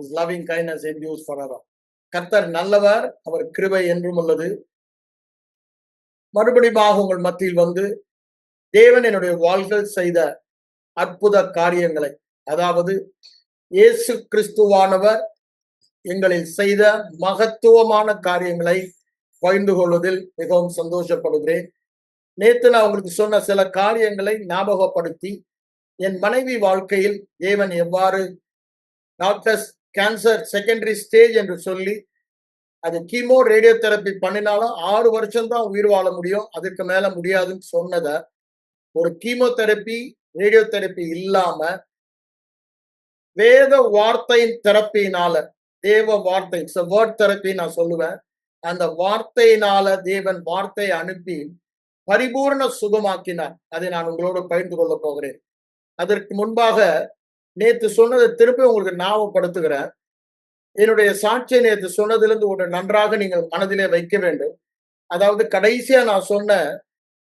His loving kindness endures forever. கர்த்தர் நல்லவர், அவர் கிருபை என்றும் உள்ளது. மறுபடியும் உங்கள் மத்தியில் வந்து தேவன் என்னுடைய வாழ்க்கையில் செய்த அற்புத காரியங்களை, அதாவது இயேசு கிறிஸ்துவானவர் எங்களில் செய்த மகத்துவமான காரியங்களை பகிர்ந்து கொள்வதில் மிகவும் சந்தோஷப்படுகிறேன். நேற்று நான் உங்களுக்கு சொன்ன சில காரியங்களை ஞாபகப்படுத்தி, என் மனைவி வாழ்க்கையில் தேவன் எவ்வாறு டாக்டர்ஸ் கேன்சர் செகண்டரி ஸ்டேஜ் என்று சொல்லி அது கீமோ ரேடியோ தெரப்பி பண்ணினாலும் 6 வருஷம் தான் உயிர் வாழ முடியும், அதுக்கு மேல முடியாதுன்னு சொன்னத ஒரு கீமோதெரப்பி ரேடியோ தெரப்பி இல்லாம வேத வார்த்தையின் தெரப்பினால, தேவ வார்த்தை வேர்ட் தெரப்பி நான் சொல்லுவேன், அந்த வார்த்தையினால தேவன் வார்த்தையை அனுப்பி பரிபூர்ண சுகமாக்கினார். அதை நான் உங்களோடு பகிர்ந்து கொள்ள போகிறேன். அதற்கு முன்பாக நேற்று சொன்னதை திருப்பி உங்களுக்கு ஞாபகப்படுத்துகிறேன். என்னுடைய சாட்சியை நேற்று சொன்னதிலிருந்து ஒரு நன்றாக நீங்கள் மனதிலே வைக்க வேண்டும். அதாவது கடைசியா நான் சொன்ன,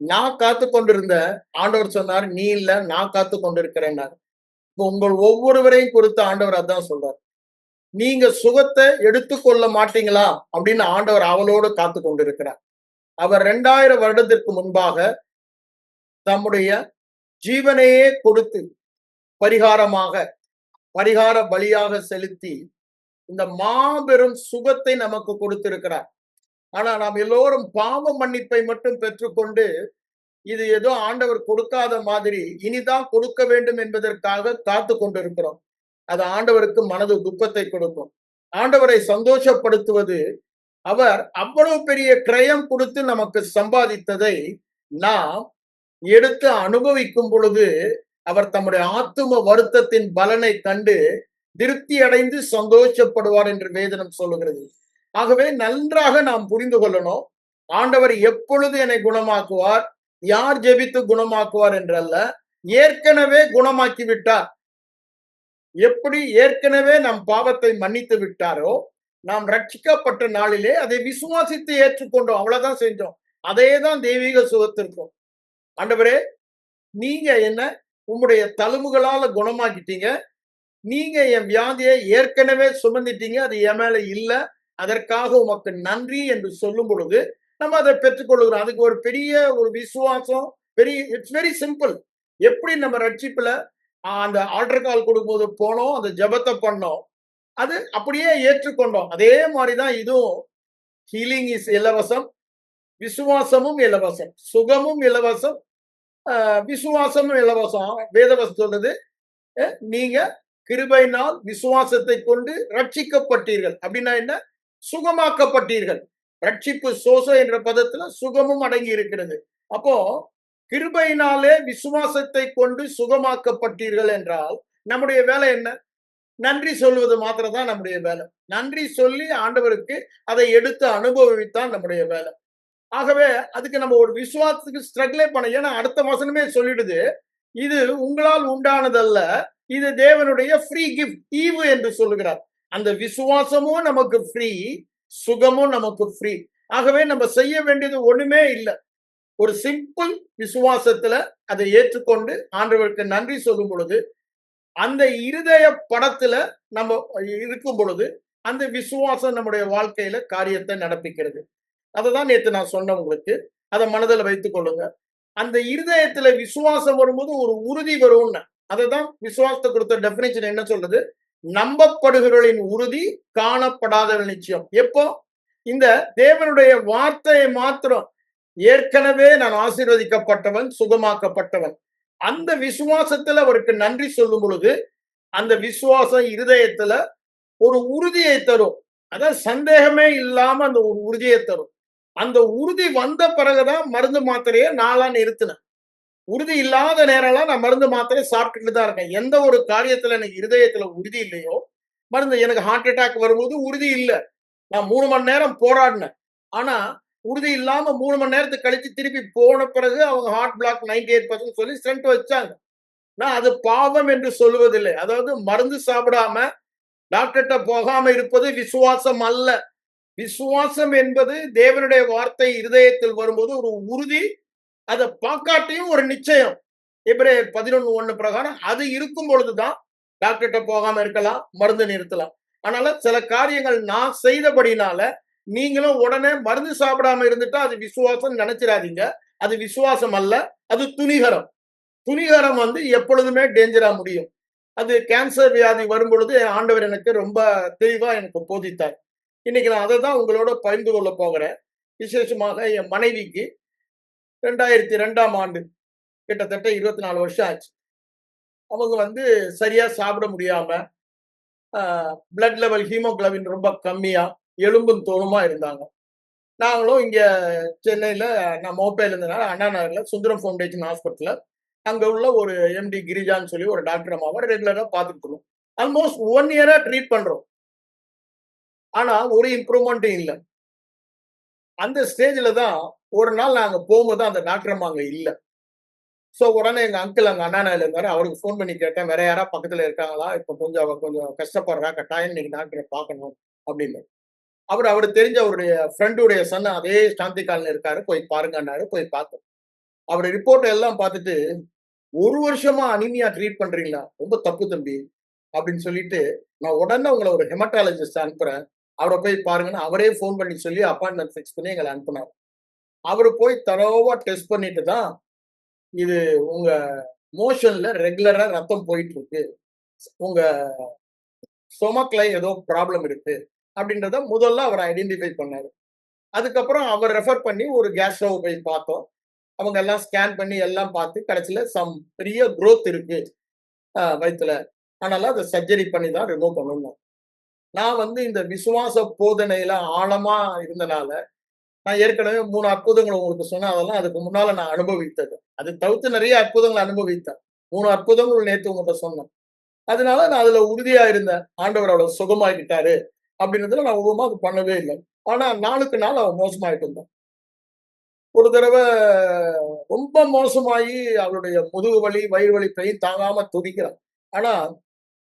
நான் காத்து கொண்டிருந்த, ஆண்டவர் சொன்னார் நீ இல்ல நான் காத்து கொண்டிருக்கிறேன். இப்போ உங்கள் ஒவ்வொருவரையும் குறித்து ஆண்டவர் அதான் சொல்றார். நீங்க சுகத்தை எடுத்துக்கொள்ள மாட்டீங்களா அப்படின்னு ஆண்டவர் அவளோடு காத்து கொண்டிருக்கிறார். அவர் 2000 வருடத்திற்கு முன்பாக தம்முடைய ஜீவனையே கொடுத்து பரிகார பலியாக செலுத்தி இந்த மாபெரும் சுகத்தை நமக்கு கொடுத்திருக்கிறார். ஆனா நாம் எல்லோரும் பாவ மன்னிப்பை மட்டும் பெற்றுக்கொண்டு இது ஏதோ ஆண்டவர் கொடுக்காத மாதிரி இனிதான் கொடுக்க வேண்டும் என்பதற்காக காத்து கொண்டிருக்கிறோம். அது ஆண்டவருக்கு மனது துக்கத்தை கொடுக்கும். ஆண்டவரை சந்தோஷப்படுத்துவது, அவர் அவ்வளவு பெரிய கிரயம் கொடுத்து நமக்கு சம்பாதித்ததை நாம் எடுத்து அனுபவிக்கும் பொழுது அவர் தம்முடைய ஆத்தும வருத்தத்தின் பலனை கண்டு திருப்தி அடைந்து சந்தோஷப்படுவார் என்று வேதனம் சொல்லுகிறது. ஆகவே நன்றாக நாம் புரிந்து கொள்ளணும், ஆண்டவர் எப்பொழுது என்னை குணமாக்குவார், யார் ஜெபித்து குணமாக்குவார் என்றல்ல, ஏற்கனவே குணமாக்கி விட்டார். எப்படி ஏற்கனவே நம் பாவத்தை மன்னித்து விட்டாரோ, நாம் ரட்சிக்கப்பட்ட நாளிலே அதை விசுவாசித்து ஏற்றுக்கொண்டோம், அவ்வளவுதான் செஞ்சோம். அதே தான் தெய்வீக சுகத்திற்கும். ஆண்டவரே நீங்க என்ன உங்களுடைய தழும்புகளால குணமாக்கிட்டீங்க, நீங்க என் வியாதியை ஏற்கனவே சுமந்துட்டீங்க, அது என் மேல இல்ல, அதற்காக உமக்கு நன்றி என்று சொல்லும் பொழுது நம்ம அதை பெற்றுக்கொள்கிறோம். அதுக்கு ஒரு பெரிய ஒரு விசுவாசம், இட்ஸ் வெரி சிம்பிள். எப்படி நம்ம ரட்சிப்புல அந்த ஆல்டர் கால் கொடுக்கும்போது போனோம், அந்த ஜபத்தை பண்ணோம், அது அப்படியே ஏற்றுக்கொண்டோம். அதே மாதிரிதான் இதுவும். ஹீலிங் இஸ் இலவசம், விசுவாசமும் இலவசம், சுகமும் இலவசம், விசுவாசமும் இலவசம். வேதவசம் சொல்றது, நீங்க கிருபையினால் விசுவாசத்தை கொண்டு ரட்சிக்கப்பட்டீர்கள். அப்படின்னா என்ன? சுகமாக்கப்பட்டீர்கள். ரட்சிப்பு சோச என்ற பதத்துல சுகமும் அடங்கி இருக்கிறது. அப்போ கிருபையினாலே விசுவாசத்தை கொண்டு சுகமாக்கப்பட்டீர்கள் என்றால் நம்முடைய வேலை என்ன? நன்றி சொல்வது மாத்திரம் தான் நம்முடைய வேலை. நன்றி சொல்லி ஆண்டவருக்கு அதை எடுத்து அனுபவித்தான் நம்முடைய வேலை. ஆகவே அதுக்கு நம்ம ஒரு விசுவாசத்துக்கு ஸ்ட்ரகிளே பண்ண, ஏன்னா அடுத்த வசனமே சொல்லிடுது, இது உங்களால் உண்டானதல்ல, இது தேவனுடைய ஃப்ரீ கிஃப்ட், ஈவு என்று சொல்லுகிறார். அந்த விசுவாசமும் நமக்கு ஃப்ரீ, சுகமும் நமக்கு ஃப்ரீ. ஆகவே நம்ம செய்ய வேண்டியது ஒண்ணுமே இல்லை. ஒரு சிம்பிள் விசுவாசத்துல அதை ஏற்றுக்கொண்டு ஆண்டவருக்கு நன்றி சொல்லும் பொழுது, அந்த இருதய படத்துல நம்ம இருக்கும் பொழுது அந்த விசுவாசம் நம்முடைய வாழ்க்கையில காரியத்தை நடப்பிக்கிறது. அததான் நேற்று நான் சொன்னேன் உங்களுக்கு. அதை மனதில் வைத்துக் கொள்ளுங்க. அந்த இருதயத்துல விசுவாசம் வரும்போது ஒரு உறுதி வரும்னு. அதுதான் விசுவாசத்தை கொடுத்த டெபினிஷன் என்ன சொல்றது? நம்பப்படுகிறவர்களின் உறுதி, காணப்படாதவர்கள் நிச்சயம். எப்போ? இந்த தேவனுடைய வார்த்தையை மாத்திரம், ஏற்கனவே நான் ஆசீர்வதிக்கப்பட்டவன், சுகமாக்கப்பட்டவன், அந்த விசுவாசத்துல அவருக்கு நன்றி சொல்லும் பொழுது அந்த விசுவாசம் இருதயத்துல ஒரு உறுதியை தரும். அதான் சந்தேகமே இல்லாம அந்த ஒரு உறுதியை தரும். அந்த உறுதி வந்த பிறகுதான் மருந்து மாத்திரையை நாளா நிறுத்தினேன். உறுதி இல்லாத நேரம்லாம் நான் மருந்து மாத்திரை சாப்பிட்டுட்டு தான் இருக்கேன். எந்த ஒரு காரியத்துல எனக்கு இருதயத்துல உறுதி இல்லையோ, மருந்து, எனக்கு ஹார்ட் அட்டாக் வரும்போது உறுதி இல்லை, நான் 3 மணி நேரம் போராடினேன். ஆனா உறுதி இல்லாம 3 மணி நேரத்துக்கு கழிச்சு திருப்பி போன பிறகு அவங்க ஹார்ட் பிளாக் 98% சொல்லி ஸ்டென்ட் வச்சாங்க. நான் அது பாவம் என்று சொல்லுவதில்லை. அதாவது மருந்து சாப்பிடாம டாக்டர்கிட்ட போகாம இருப்பது விசுவாசம் அல்ல. விசுவாசம் என்பது தேவனுடைய வார்த்தை இருதயத்தில் வரும்போது ஒரு உறுதி, அதை பார்க்காட்டியும் ஒரு நிச்சயம். எபிரேயர் 11:1 பிரகாரம் அது இருக்கும் பொழுதுதான் டாக்டர்கிட்ட போகாம இருக்கலாம், மருந்து நிறுத்தலாம். அதனால சில காரியங்கள் நான் செய்தபடினால நீங்களும் உடனே மருந்து சாப்பிடாம இருந்துட்டா அது விசுவாசம் நினைச்சிடாதீங்க. அது விசுவாசம் அல்ல. அது துணிகரம். துணிகரம் வந்து எப்பொழுதுமே டேஞ்சரா முடியும். அது கேன்சர் வியாதி வரும்பொழுது ஆண்டவர் எனக்கு ரொம்ப தெளிவா எனக்கு போதித்தார். இன்னைக்கு நான் அததான் உங்களோட பகிர்ந்து கொள்ள போகிறேன். விசேஷமாக என் மனைவிக்கு 2002ஆம் ஆண்டு கிட்டத்தட்ட 24 வருஷம் ஆச்சு. அவங்க வந்து சரியா சாப்பிட முடியாம, பிளட் லெவல் ஹீமோகுளோபின் ரொம்ப கம்மியா, எலும்பும் தோலுமா இருந்தாங்க. நாங்களும் இங்க சென்னையில நான் மோப்பேல இருந்தனால அண்ணா நகர்ல சுந்தரம் ஃபவுண்டேஷன் ஹாஸ்பிட்டல்ல அங்க உள்ள ஒரு எம்டி கிரிஜான்னு சொல்லி ஒரு டாக்டர் அம்மாவை ரெகுலரா பார்த்துட்டு இருக்கோம். ஆல்மோஸ்ட் 1 இயரா ட்ரீட் பண்றோம். ஆனா ஒரு இம்ப்ரூவ்மெண்ட்டும் இல்ல. அந்த ஸ்டேஜ்ல தான் ஒரு நாள் நாங்க போகும்போது அந்த டாக்டர் அம்மா அங்க இல்ல. சோ உடனே எங்க அங்கிள் அங்க அண்ணா நகர்ல இருந்தாரு. அவருக்கு ஃபோன் பண்ணி கேட்டேன். வேற யாரா பக்கத்துல இருக்காங்களா? இப்ப கொஞ்சம் அவ கொஞ்சம் கஷ்டப்படுறா. கட்டாயம் இன்னைக்கு டாக்டர பார்க்கணும் அப்படின்னு. அவருக்கு தெரிஞ்ச அவருடைய ஃப்ரெண்டுடைய சன் அதே சாந்தி காலனில இருக்காரு. போய் பாருங்கன்னாரு. போய் பார்த்தோம். அவரு ரிப்போர்ட் எல்லாம் பார்த்துட்டு, "1 வருஷமா அனீமியா ட்ரீட் பண்றீங்களா? ரொம்ப தப்பு தம்பி." அப்படின்னு சொல்லிட்டு, "நான் உடனே உங்கள ஒரு ஹெமடாலஜிஸ்ட் அனுப்புறேன். அவர போய் பாருங்கன்னு" அவரே ஃபோன் பண்ணி சொல்லி அப்பாயின்ட்மென்ட் ஃபிக்ஸ் பண்ணி எங்கள அனுப்புனாரு. அவரு போய் தரோவா டெஸ்ட் பண்ணிட்டு தான், "இது உங்க மோஷன்ல ரெகுலரா ரத்தம் போயிட்டு இருக்கு. உங்க ஸ்டொமக்ல ஏதோ ப்ராப்ளம் இருக்கு." அப்படின்றத முதல்ல அவர் ஐடென்டிஃபை பண்ணாரு. அதுக்கப்புறம் அவர் ரெஃபர் பண்ணி ஒரு கேஸ்ட்ரோ போய் பார்த்தோம். அவங்க எல்லாம் ஸ்கேன் பண்ணி எல்லாம் பார்த்து கடைசியில பெரிய குரோத் இருக்கு வயித்துல. அதனால அத சர்ஜரி பண்ணி தான் ரிமூவ் பண்ணணும். நான் வந்து இந்த விசுவாச போதனையில ஆழமா இருந்தனால, நான் ஏற்கனவே 3 அற்புதங்கள் உங்களுக்கு சொன்னேன். அதெல்லாம் அதுக்கு முன்னால நான் அனுபவித்தது. அது தவிர்த்து நெறைய அற்புதங்கள் அனுபவித்தேன். 3 அற்புதங்கள் நேத்து உங்கட்ட சொன்னேன். அதனால நான் அதுல உறுதியா இருந்தேன். ஆண்டவர் அவள சுகமாக்கிட்டாரு அப்படின்றதுல நான் ஒருமா அது பண்ணவே இல்ல. ஆனா நாளுக்கு நாள் அவ மோசமாயிட்டு இருந்தா. ஒரு தடவ ரொம்ப மோசமாயி அவளுடைய முதுகு வலி, வயிறு வலி பெயின் தாங்காம துடிக்கிறா. ஆனா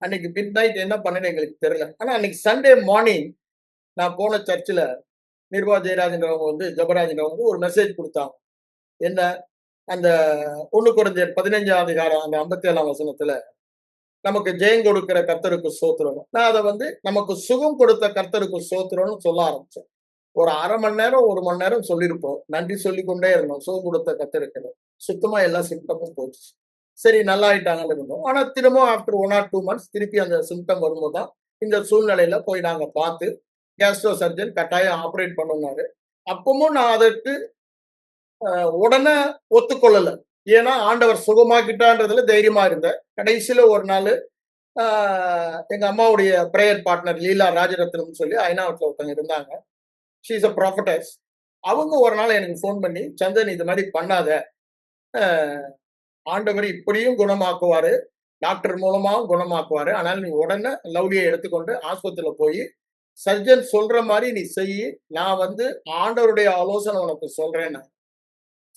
அன்னைக்கு மிட் நைட் என்ன பண்ணேன்னு எங்களுக்கு தெரியல. ஆனா அன்னைக்கு சண்டே மார்னிங் நான் போன சர்ச்சுல நிர்வா ஜெயராஜன்றவங்க வந்து ஜெபராஜன்றவங்க ஒரு மெசேஜ் குடுத்தாங்க. என்ன அந்த 1 கொரிந்தியர் 15ஆம் அதிகாரம் அந்த 57ஆம் வசனத்துல நமக்கு ஜெயம் கொடுக்கிற கர்த்தருக்கு ஸ்தோத்திரம். நான் அத வந்து நமக்கு சுகம் கொடுத்த கர்த்தருக்கு ஸ்தோத்திரம்னு சொல்ல ஆரம்பிச்சேன். ஒரு 1/2 மணி நேரம், 1 மணி நேரம் சொல்லியிருப்போம். நன்றி சொல்லிக் கொண்டே இருந்தோம். சுகம் கொடுத்த கர்த்தருக்கு. சுத்தமா எல்லா சிம்ப்டமும் போச்சு. சரி நல்லா ஆயிட்டாங்கன்னு இருந்தோம். ஆனா திரும்பவும் ஆஃப்டர் 1 ஆர் 2 மந்த்ஸ் திருப்பி அந்த சிம்ப்டம் வரும்போது தான், இந்த சூழ்நிலையில போய் நாங்க பார்த்து, கேஸ்ட்ரோ சர்ஜன் கட்டாயம் ஆப்பரேட் பண்ணணும்னாரு. அப்பவும் நான் அதற்கு உடனே ஒத்துக்கொள்ளல. ஏன்னா ஆண்டவர் சுகமாக்கிட்டான்றதுல தைரியமா இருந்தேன். கடைசியில ஒரு நாளு ஆ எங்க அம்மாவுடைய பிரேயர் பார்ட்னர் லீலா ராஜரத்னம்னு சொல்லி அயனாவரத்துல ஒருத்தவங்க இருந்தாங்க. She is a ப்ராஃபட்டஸ். அவங்க ஒரு நாள் எனக்கு ஃபோன் பண்ணி, "சந்தன் இது மாரி பண்ணாத. அ ஆண்டவர் இப்படியும் குணமாக்குவாரு. டாக்டர் மூலமாவும் குணமாக்குவாரு. அதனால நீ உடனே லவ்லிய எடுத்துக்கொண்டு ஆஸ்பத்திரியில போயி, சர்ஜன் சொல்ற மாரி நீ செய்யி. நான் வந்து ஆண்டவருடைய ஆலோசனை உனக்கு சொல்றேன்னாங்க.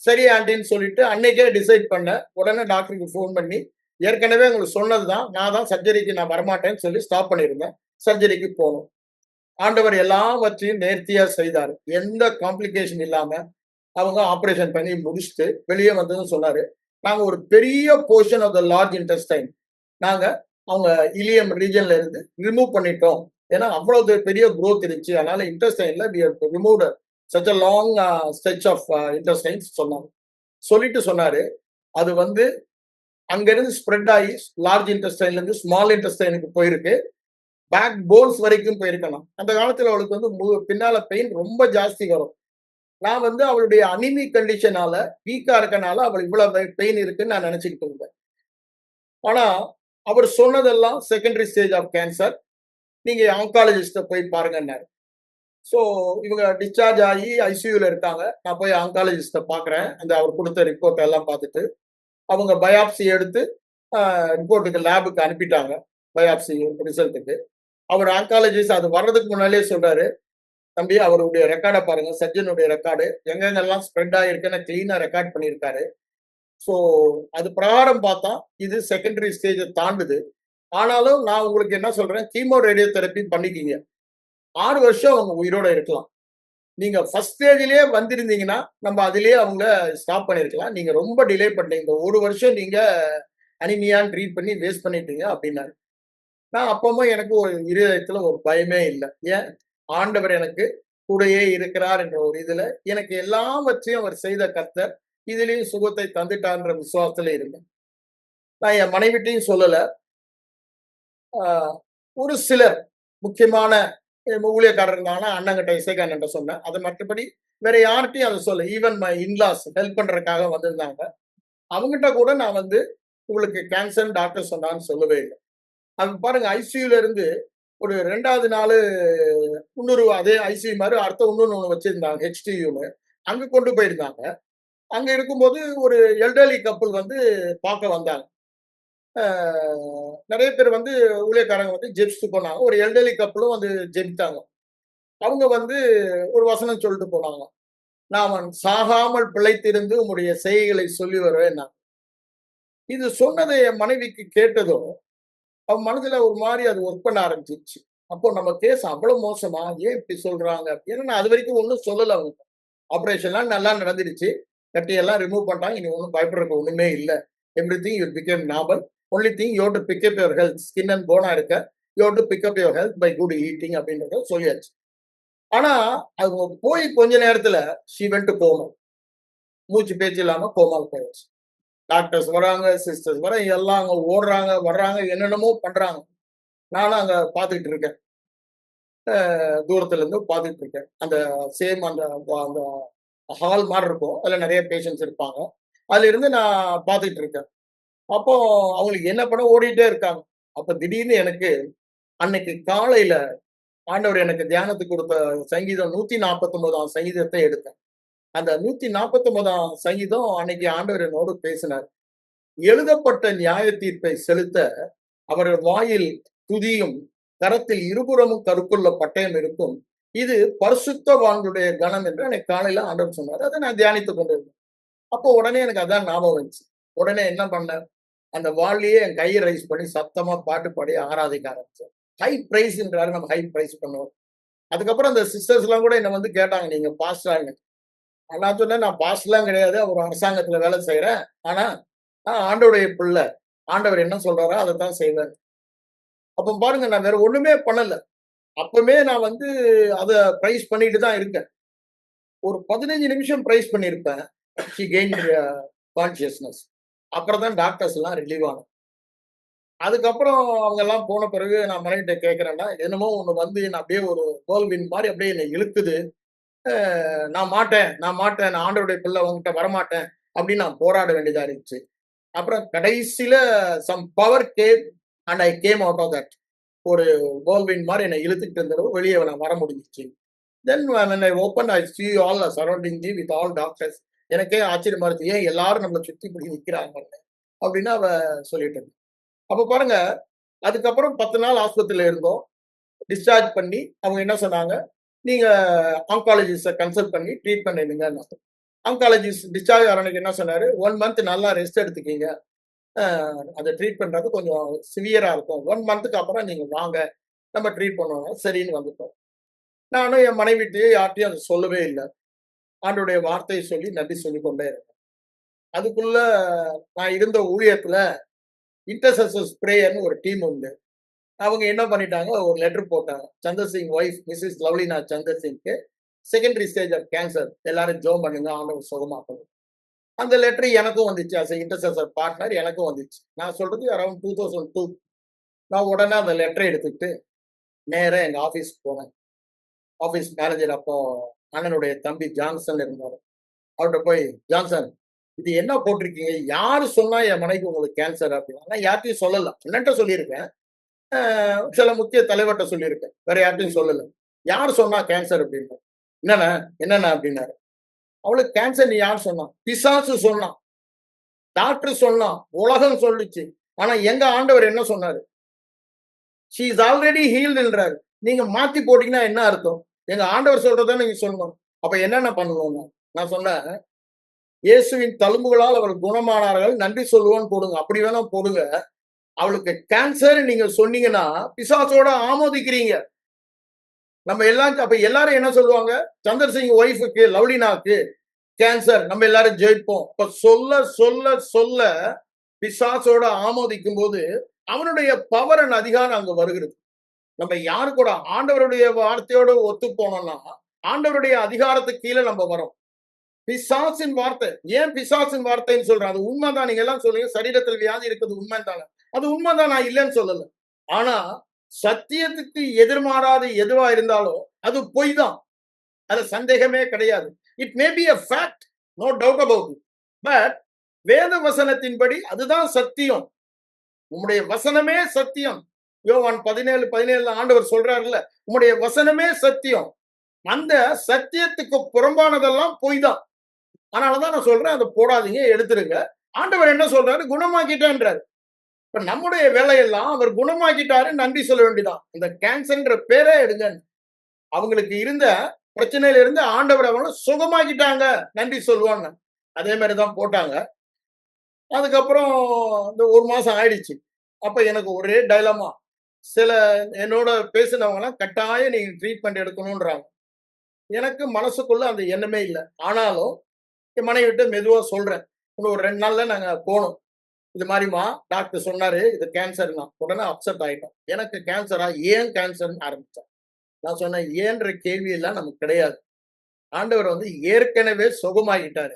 சரி ஆன்டின்னு சொல்லிட்டு அன்னைக்கே டிசைட் பண்ணேன். உடனே டாக்டருக்கு ஃபோன் பண்ணி, ஏற்கனவே உங்களுக்கு சொன்னது தான். நான் தான் சர்ஜரிக்கு நான் வரமாட்டேன்னு சொல்லி ஸ்டாப் பண்ணியிருந்தேன். சர்ஜரிக்கு போனோம். ஆண்டவர் எல்லாவற்றையும் நேர்த்தியா செய்தாரு. எந்த காம்ப்ளிகேஷன் இல்லாம அவங்க ஆப்பரேஷன் பண்ணி முடிச்சுட்டு வெளியே வந்ததும் சொன்னாரு. நாங்க ஒரு பெரிய portion of the large intestine நாங்க அவங்க இலியம் ரீஜன்ல இருந்து ரிமூவ் பண்ணிட்டோம். ஏன்னா அவ்வளவு பெரிய குரோத் இருந்துச்சு. அதனால இன்டெஸ்டைன்ல we have removed such a long stretch of intestines சொன்னாங்க. சொல்லிட்டு சொன்னாரு, அது வந்து அங்கிருந்து ஸ்ப்ரெட் ஆகி லார்ஜ் இன்டெஸ்டைன்ல இருந்து ஸ்மால் இன்டெஸ்டைனுக்கு போயிருக்கு. பேக் போன்ஸ் வரைக்கும் போயிருக்கலாம். அந்த காலத்துல அவளுக்கு வந்து பின்னால பெயின் ரொம்ப ஜாஸ்தி வரும். நான் வந்து அவளுடைய அனிமிக் கண்டிஷனால வீக்கா இருக்கனால அவள் இவ்வளவு பெயின் இருக்குன்னு நான் நினைச்சுக்கிட்டு இருந்தேன். ஆனா அவர் சொன்னதெல்லாம் செகண்டரி ஸ்டேஜ் ஆஃப் கேன்சர். நீங்க ஆங்காலஜிஸ்ட போய் பாருங்கன்னாரு. சோ இவங்க டிஸ்சார்ஜ் ஆகி ஐசியூல இருக்காங்க. நான் போய் ஆங்காலஜிஸ்ட பார்க்குறேன். அந்த அவர் குடுத்த ரிப்போர்ட் எல்லாம் பார்த்துட்டு, அவங்க பயாப்சி எடுத்து ரிப்போர்ட்டுக்கு லேபுக்கு அனுப்பிட்டாங்க. பயாப்சி ரிசல்ட்டுக்கு. அவர் ஆங்காலஜிஸ்ட் அது வர்றதுக்கு முன்னாடியே சொல்றாரு, "தம்பி அவருடைய ரெக்கார்ட பாருங்க. சர்ஜனுடைய ரெக்கார்டு எங்கெங்கெல்லாம் ஸ்ப்ரெட் ஆகிருக்குன்னு கிளீனா ரெக்கார்ட் பண்ணியிருக்காரு. ஸோ அது பிரகாரம் பார்த்தா இது செகண்டரி ஸ்டேஜ தாண்டுது. ஆனாலும் நான் உங்களுக்கு என்ன சொல்றேன், கீமோ ரேடியோ தெரப்பி பண்ணிக்கீங்க. 6 வருஷம் அவங்க உயிரோட இருக்கலாம். நீங்க ஃபர்ஸ்ட் ஸ்டேஜ்லயே வந்திருந்தீங்கன்னா, நம்ம அதிலேயே அவங்கள ஸ்டாப் பண்ணியிருக்கலாம். நீங்க ரொம்ப டிலே பண்ணிட்டீங்க. இந்த 1 வருஷம் நீங்க அனிமியான்னு ட்ரீட் பண்ணி வேஸ்ட் பண்ணிட்டீங்க" அப்படின்னாரு. நான் அப்பவும் எனக்கு ஒரு இருதயத்துல ஒரு பயமே இல்ல. ஏன்? ஆண்டவர் எனக்கு கூடயே இருக்கிறார் என்ற ஒரு இதுல, எனக்கு எல்லாவற்றையும் அவர் செய்த கர்த்தர், இதிலயும் சுகத்தை தந்துட்டார்ன்ற விசுவாசத்துல இருந்தேன். நான் என் மனைவிட்டயும் சொல்லல. ஆ ஒரு சிலர் முக்கியமான ஊழியக்காரர் இருந்தாங்கன்னா, அண்ணங்கிட்ட இசைக்கு அண்ணன்ட்ட சொன்னேன். அது மற்றபடி வேற யார்ட்டயும் அத சொல்லல. ஈவன் மை இன்லாஸ் ஹெல்ப் பண்றதுக்காக வந்திருந்தாங்க. அவங்ககிட்ட கூட நான் வந்து, உங்களுக்கு கேன்சர்ன்னு டாக்டர் சொன்னாங்கன்னு சொல்லவே இல்ல. அது பாருங்க ஐசியூல இருந்து ஒரு 2வது நாளு இன்னொரு அதே ஐசியூ மாரி அடுத்த இன்னொன்னு ஒண்ணு வச்சிருந்தாங்க. ஹெச்டியூன்னு. அங்க கொண்டு போயிருந்தாங்க. அங்க இருக்கும்போது ஒரு எல்டர்லி கப்புள் வந்து பார்க்க வந்தாங்க. அ நெறைய பேர் வந்து ஊழியக்காரங்க வந்து ஜெபிச்சுட்டு போனாங்க. ஒரு எல்டர்லி கப்புளும் வந்து ஜெபித்தாங்க. அவங்க வந்து ஒரு வசனம் சொல்லிட்டு போனாங்க. "நான் சாகாமல் பிழைத்திருந்து உம்முடைய செய்கைகளை சொல்லி வருவேன்னாங்க." இது சொன்னது என் மனைவிக்கு கேட்டதும், அவ மனதுல ஒரு மாரி அது ஒர்க் பண்ண ஆரம்பிச்சுருச்சு. அப்போ நம்ம கேஸ் அவ்வளவு மோசமா? ஏன் இப்படி சொல்றாங்க? ஏன்னா நான் அதுவரைக்கும் ஒண்ணும் சொல்லல அவங்க. ஆப்பரேஷன்லாம் நல்லா நடந்துடுச்சு. கட்டியெல்லாம் ரிமூவ் பண்ணிட்டாங்க. இனி ஒண்ணும் பயப்படுறதுக்கு ஒண்ணுமே இல்ல. Everything will become normal. Only thing you have to pick up your health. Skin and போனா இருக்க. You have to pick up your health by good eating அப்படின்றத சொல்லியாச்சு. ஆனா, அவங்க போய் கொஞ்ச நேரத்துல ஷி வென்ட் டூ கோமா. மூச்சு பேச்சு இல்லாம கோமால போயாச்சு. டாக்டர்ஸ் வராங்க, சிஸ்டர்ஸ் வராங்க, எல்லாம் அங்க ஓடுறாங்க, வர்றாங்க, என்னென்னமோ பண்றாங்க. நானும் அங்க பார்த்துக்கிட்டு இருக்கேன். தூரத்துல இருந்து பார்த்துட்டு இருக்கேன். அந்த சேம் அந்த அந்த ஹால் மாரி இருக்கும். அதுல நெறைய பேஷண்ட்ஸ் இருப்பாங்க. அதுல இருந்து நான் பார்த்துட்டு இருக்கேன். அப்போ அவங்களுக்கு என்ன பண்ண ஓடிட்டே இருக்காங்க. அப்ப திடீர்னு எனக்கு அன்னைக்கு காலையில ஆண்டவர் எனக்கு தியானத்துக்கு குடுத்த சங்கீதம் 149ஆம் சங்கீதத்தை எடுத்தேன். அந்த 149ஆம் சங்கீதம் அன்னைக்கு ஆண்டவர் என்னோடு பேசினார். எழுதப்பட்ட நியாய தீர்ப்பை செலுத்த அவர்கள் வாயில் துதியும், கரத்தில் இருபுறமும் கருக்குள்ள பட்டயம் இருக்கும். இது பரிசுத்தவான்களுடைய கணம் என்று அன்னைக்கு காலையில ஆண்டவர் சொன்னாரு. அத நான் தியானித்துக் கொண்டிருந்தேன். அப்போ உடனே எனக்கு அதான் ஞாபகம் வந்துச்சு. உடனே என்ன பண்ணேன், அந்த வால்லயே என் கைய ரைஸ் பண்ணி சத்தமா பாட்டு பாடி ஆராதிக்க ஆரம்பிச்சேன். ஹை பிரைஸ்ன்றாரு நம்ம ஹை பிரைஸ் பண்ணுவோம். அதுக்கப்புறம் அந்த சிஸ்டர்ஸ்லாம் கூட என்ன வந்து கேட்டாங்க, "நீங்க பாஸ்டரான்னு?" நான் சொன்னேன், "நான் பாஸ்டர்லாம் கிடையாது. ஒரு அரசாங்கத்துல வேலை செய்றேன். ஆனா, நான் ஆண்டவருடைய பிள்ளை. ஆண்டவர் என்ன சொல்றாரோ அதத்தான் செய்வேன்." அப்ப பாருங்க நான் வேற ஒண்ணுமே பண்ணல. அப்பவுமே நான் வந்து அத பிரைஸ் பண்ணிட்டு தான் இருக்கேன். ஒரு 15 நிமிஷம் பிரைஸ் பண்ணியிருப்பேன். She gained consciousness. அப்புறம் தான் டாக்டர்ஸ் எல்லாம் ரிலீவ் ஆனோம். அதுக்கப்புறம் அவங்கலாம் போன பிறகு நான் மனைவிட்ட கேட்கிறேன்டா, என்னமோ ஒண்ணு வந்து என்ன அப்படியே ஒரு whirlwind மாரி அப்படியே என்ன இழுக்குது. நான் மாட்டேன், நான் மாட்டேன். நான் ஆண்டவருடைய பிள்ளை உன்கிட்ட வரமாட்டேன். அப்படின்னு நான் போராட வேண்டியதா இருந்துச்சு. அப்புறம் கடைசியில some power came and I came out of that. ஒரு whirlwind மாரி என்ன இழுத்துக்கிட்டு இருந்தது. வெளிய நான் வர முடிஞ்சுச்சு. தென் when I opened, I see all surrounding me with all doctors. எனக்கே ஆச்சரியமா இருந்துச்சு. ஏன் எல்லாரும் நம்மள சுத்தி இப்படி நிக்கிறாங்கன்னு. அப்படின்னு அவ சொல்லிட்டு இருந்தா. அப்ப பாருங்க, அதுக்கப்புறம் 10 நாள் ஆஸ்பத்திரியில இருந்தோம். டிஸ்சார்ஜ் பண்ணி அவங்க என்ன சொன்னாங்க, "நீங்க ஆங்காலஜிஸ்ட்ட கன்சல்ட் பண்ணி ட்ரீட்மெண்ட் எடுங்கன்னாங்க." ஆங்காலஜிஸ்ட் டிஸ்சார்ஜ் ஆன அன்னைக்கு என்ன சொன்னாரு, "1 மந்த் நல்லா ரெஸ்ட் எடுத்துக்கீங்க. அ அந்த ட்ரீட்மெண்ட் வந்து கொஞ்சம் சிவியரா இருக்கும். 1 மந்த்துக்கு அப்புறம் நீங்க வாங்க. நம்ம ட்ரீட் பண்ணுவோம்." சரின்னு வந்துட்டோம். நானும் என் மனைவிட்டயும் யார்ட்டயும் அத சொல்லவே இல்ல. ஆண்டவருடைய வார்த்தைய சொல்லி நன்றி சொல்லிக் கொண்டே இருந்தேன். அதுக்குள்ள நான் இருந்த ஊழியத்துல இன்டர்செசர்ஸ் பிரேயர்ன்னு ஒரு டீம் உண்டு. அவங்க என்ன பண்ணிட்டாங்க, ஒரு லெட்டர் போட்டாங்க. சந்தர் வைஃப் மிஸ்ஸஸ் லவ்லினா சந்தர் சிங்க்கு செகண்டரி ஸ்டேஜ் ஆஃப் கேன்சர். எல்லாரும் ஜெபம் பண்ணுங்க. ஆண்டவர் சுகமாக்கணும். அந்த லெட்டர் எனக்கும் வந்துச்சு. அஸ் எ இன்டர்செசர் பார்ட்னர் எனக்கும் வந்துச்சு. நான் சொல்றது அரவுண்ட் 2002. நான் உடனே அந்த லெட்டர எடுத்துக்கிட்டு நேரா எங்க ஆபீஸ்க்கு போனேன். ஆபீஸ் மேனேஜர் அப்போ அண்ணனுடைய தம்பி ஜான்சன் இருந்தாரு. அவர்ட்ட போய், "ஜான்சன், இது என்ன போட்டிருக்கீங்க? யாரு சொன்னா என் மனைவிக்கு உங்களுக்கு கேன்சர்?" அப்படின்னு. நான் யார்ட்டயும் சொல்லல. அண்ணன்ட்ட சொல்லியிருக்கேன். அ சில முக்கிய தலைவர்ட்ட சொல்லியிருக்கேன். வேற யார்ட்டயும் சொல்லல. "யார் சொன்னா கேன்சர்?" அப்படின்னு. "என்னண்ணே, என்னண்ணே?" அப்படின்னாரு. "அவளுக்கு கேன்சர்ன்னு யார் சொன்னா?" "பிசாசு சொன்னான். டாக்டர் சொன்னான். உலகம் சொல்லுச்சு. ஆனா எங்க ஆண்டவர் என்ன சொன்னாரு? ஷி இஸ் ஆல்ரெடி ஹீல்டுன்றாரு. நீங்க மாத்தி போட்டீங்கன்னா என்ன அர்த்தம்? எங்க ஆண்டவர் சொல்றத நீங்க சொல்லணும். அப்ப என்னென்ன பண்ணணும்னு?" நான் சொன்னேன், "இயேசுவின் தழும்புகளால் அவர்கள் குணமானார்கள். நன்றி சொல்லுவோம்ன்னு போடுங்க. அப்படி வேணா போடுங்க. அவளுக்கு கேன்சர் நீங்க சொன்னீங்கன்னா, பிசாசோட ஆமோதிக்கிறீங்க. நம்ம எல்லாம் அப்ப எல்லாரும் என்ன சொல்லுவாங்க? சந்தர் சிங் ஒய்ஃப்க்கு லவ்லினாக்கு கேன்சர். நம்ம எல்லாரும் ஜெயிப்போம்." அப்ப சொல்ல, சொல்ல, சொல்ல பிசாசோட ஆமோதிக்கும்போது, அவனுடைய பவர் அண்ட் அதிகாரம் அங்க வருகிறது. நம்ம யாரு கூட ஆண்டவருடைய வார்த்தையோட ஒத்து போனோம்னா ஆண்டவருடைய அதிகாரத்துக்கு கீழே நம்ம வரோம். பிசாசின் வார்த்தை, ஏன் பிசாசின் வார்த்தைன்னு சொல்றேன்? அது உண்மைதான். நீங்க எல்லாம் சொல்றீங்க சரீரத்தில் வியாதி இருக்குது, உண்மைதானே? அது உண்மைதான், நான் இல்லைன்னு சொல்லல. ஆனா சத்தியத்துக்கு எதிர்மாறாத எதுவா இருந்தாலும் அது பொய் தான். அது சந்தேகமே கிடையாது. It may be a fact, no doubt about it. But வேத வசனத்தின்படி அதுதான் சத்தியம். உம்முடைய வசனமே சத்தியம். யோவான் 17:17 ஆண்டவர் சொல்றாருல்ல, உம்முடைய வசனமே சத்தியம். அந்த சத்தியத்துக்கு புறம்பானதெல்லாம் பொய் தான். அதனாலதான் நான் சொல்றேன், அதை போடாதீங்க, எடுத்துருங்க. ஆண்டவர் என்ன சொல்றாரு? குணமாக்கிட்டேன்றாரு. இப்ப நம்முடைய வேலையெல்லாம் அவர் குணமாக்கிட்டாரு, நன்றி சொல்ல வேண்டியதான். இந்த கேன்சர்ன்ற பேரே எடுங்க. அவங்களுக்கு இருந்த பிரச்சனையில இருந்து ஆண்டவர் அவங்கள சுகமாக்கிட்டாங்க, நன்றி சொல்லுவாங்க. அதே மாதிரிதான் போட்டாங்க. அதுக்கப்புறம் இந்த 1 மாசம் ஆயிடுச்சு. அப்ப எனக்கு ஒரே டைலமா. சில என்னோட பேசினவங்கலாம் கட்டாயம் நீங்க ட்ரீட்மெண்ட் எடுக்கணும்ன்றாங்க. எனக்கு மனசுக்குள்ள அந்த எண்ணமே இல்ல. ஆனாலும் என் மனைவிட்ட மெதுவா சொல்றேன். இன்னும் ஒரு 2 நாள்ல நாங்க போனோம். இது மாரிம்மா டாக்டர் சொன்னாரு, இது கேன்சர்ன்னா. உடனே அப்செட் ஆயிட்டோம். எனக்கு கேன்சரா? ஏன் கேன்சர்ன்னு ஆரம்பிச்சேன். நான் சொன்னேன், ஏன்ற கேள்வி எல்லாம் நமக்கு கிடையாது. ஆண்டவர் வந்து ஏற்கனவே சுகமாகிட்டாரு.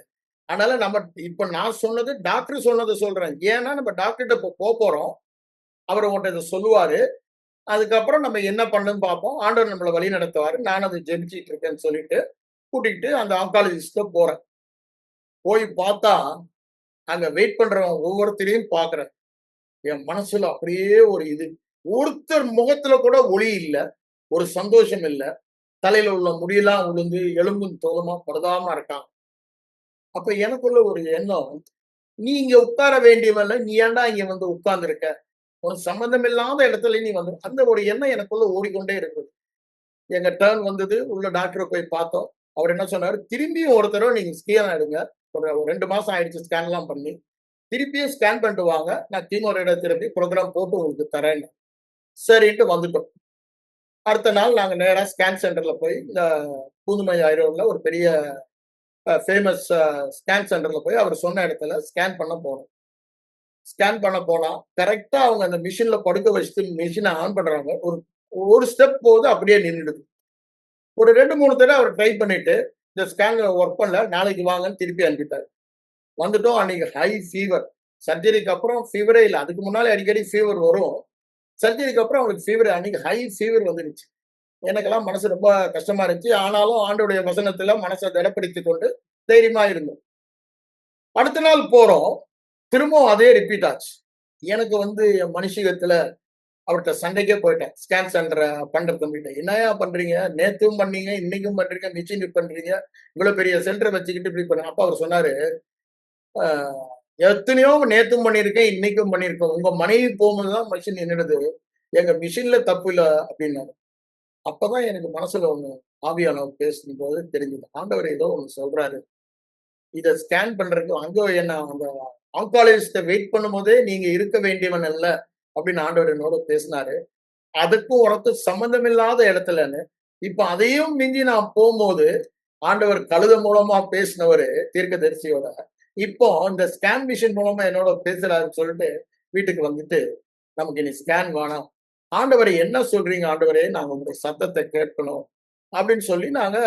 அதனால நம்ம இப்ப நான் சொன்னது டாக்டர் சொன்னத சொல்றேன். ஏன்னா நம்ம டாக்டர்ட்ட இப்ப போப்போறோம். அவர் உன்ட்ட இத சொல்லுவாரு. அதுக்கப்புறம் நம்ம என்ன பண்ணணும்னு பார்ப்போம். ஆண்டவர் நம்மள வழி நடத்துவாரு. நான் அத ஜெபிச்சுட்டு இருக்கேன்னு சொல்லிட்டு, கூட்டிட்டு அந்த ஆங்காலஜிஸ்ட்ட போறேன். போய் பார்த்தா, அங்க வெயிட் பண்றவங்க ஒவ்வொருத்தரையும் பார்க்குறேன். என் மனசுல அப்படியே ஒரு இது. ஒருத்தர் முகத்துல கூட ஒளி இல்ல. ஒரு சந்தோஷம் இல்ல. தலையில உள்ள முடியெல்லாம் உளுந்து, எலும்பும் தோலுமா படுதாம இருக்கான். அப்ப எனக்குள்ள ஒரு எண்ணம், "நீ இங்க உட்கார வேண்டியவன்ல, நீ ஏன்டா இங்க வந்து உட்கார்ந்திருக்க? உனக்கு சம்மந்தம் இல்லாத இடத்துல நீ வந்து" அந்த ஒரு எண்ணம் எனக்குள்ள ஓடிக்கொண்டே இருக்குது. எங்க டர்ன் வந்தது. உள்ள டாக்டர போய் பார்த்தோம். அவர் என்ன சொன்னாரு, "திரும்பியும் ஒரு தடவ நீங்க ஸ்கேன் எடுங்க. ஒரு 2 மாசம் ஆயிடுச்சு ஸ்கேன்லாம் பண்ணி. திருப்பியும் ஸ்கேன் பண்ணிட்டு வாங்க. நான் கீமோ ரேடியோதெரபி புரோகிராம் போட்டு உங்களுக்கு தரேன்னு." சரின்ட்டு வந்துட்டோம். அடுத்த நாள் நாங்க நேரா ஸ்கேன் சென்டர்ல போய், இந்த பூந்தமல்லி ஹைரோட்ல ஒரு பெரிய ஃபேமஸ் ஸ்கேன் சென்டர்ல போய் அவர் சொன்ன இடத்துல ஸ்கேன் பண்ண போனோம். ஸ்கேன் பண்ண போனா, கரெக்ட்டா அவங்க அந்த மிஷின்ல படுக்க வச்சுட்டு மிஷின ஆன் பண்றாங்க. ஒரு ஒரு ஸ்டெப் போகுது, அப்படியே நின்னுடுது. ஒரு 2, 3 தடவ அவர் ட்ரை பண்ணிட்டு, இந்த ஸ்கேன் ஒர்க் பண்ணல, நாளைக்கு வாங்கன்னு திருப்பி அனுப்பிட்டாரு. வந்துட்டோம். அன்னைக்கு ஹை ஃபீவர். சர்ஜரிக்கு அப்புறம் ஃபீவரே இல்ல. அதுக்கு முன்னால அடிக்கடி ஃபீவர் வரும். சர்ஜரிக்கு அப்புறம் அவருக்கு ஃபீவர், அன்னைக்கு ஹை ஃபீவர் வந்துருச்சு. எனக்கெல்லாம் மனசு ரொம்ப கஷ்டமா இருந்துச்சு. ஆனாலும் ஆண்டவருடைய வசனத்துல மனச திடப்படுத்திக் கொண்டு தைரியமா இருந்தோம். அடுத்த நாள் போறோம். திரும்பவும் அதே ரிப்பீட் ஆச்சு. எனக்கு வந்து என் மனுஷிகத்துல அவர்ட்ட சண்டைக்கே போயிட்டேன். ஸ்கேன் சென்டர பண்ற தம்பிட்ட. "என்னய்யா பண்றீங்க? நேத்தும் பண்ணீங்க, இன்னைக்கும் பண்றீங்க, மிஷின் பண்றீங்க. இவ்வளவு பெரிய சென்டர வச்சுக்கிட்டு இப்படி பண்ண." அப்ப அவர் சொன்னாரு, "அ எத்தனையோ நேத்தும் பண்ணியிருக்கேன், இன்னைக்கும் பண்ணியிருக்கேன். உங்க மனைவி போகும்போது தான் மிஷின் நின்னுடுது. எங்க மிஷின்ல தப்பு இல்ல" அப்படின்னாரு. அப்பதான் எனக்கு மனசுல ஒண்ணு ஆவியானவர் பேசும்போது தெரிஞ்சது. ஆண்டவர் ஏதோ ஒண்ணு சொல்றாரு. இத ஸ்கேன் பண்றதுக்கு அங்க என்ன அந்த ஆங்காலஜிஸ்ட்ட வெயிட் பண்ணும்போதே நீங்க இருக்க வேண்டியவன் அல்ல அப்படின்னு ஆண்டவர் என்னோட பேசினாரு. அதுக்கும் உனக்கும் சம்மந்தமில்லாத இடத்துலன்னு. இப்ப அதையும் மிஞ்சி நான் போம்போது, ஆண்டவர் கழுத மூலமா பேசினவரு தீர்க்கதரிசியோட, இப்போ இந்த ஸ்கேன் மிஷின் மூலமா என்னோட பேசுறாருன்னு சொல்லிட்டு வீட்டுக்கு வந்துட்டு, நமக்கு இனி ஸ்கேன் வேணாம். ஆண்டவரே என்ன சொல்றீங்க ஆண்டவரே? நாங்க உங்களுடைய சத்தத்த கேட்கணும். அப்படின்னு சொல்லி நாங்க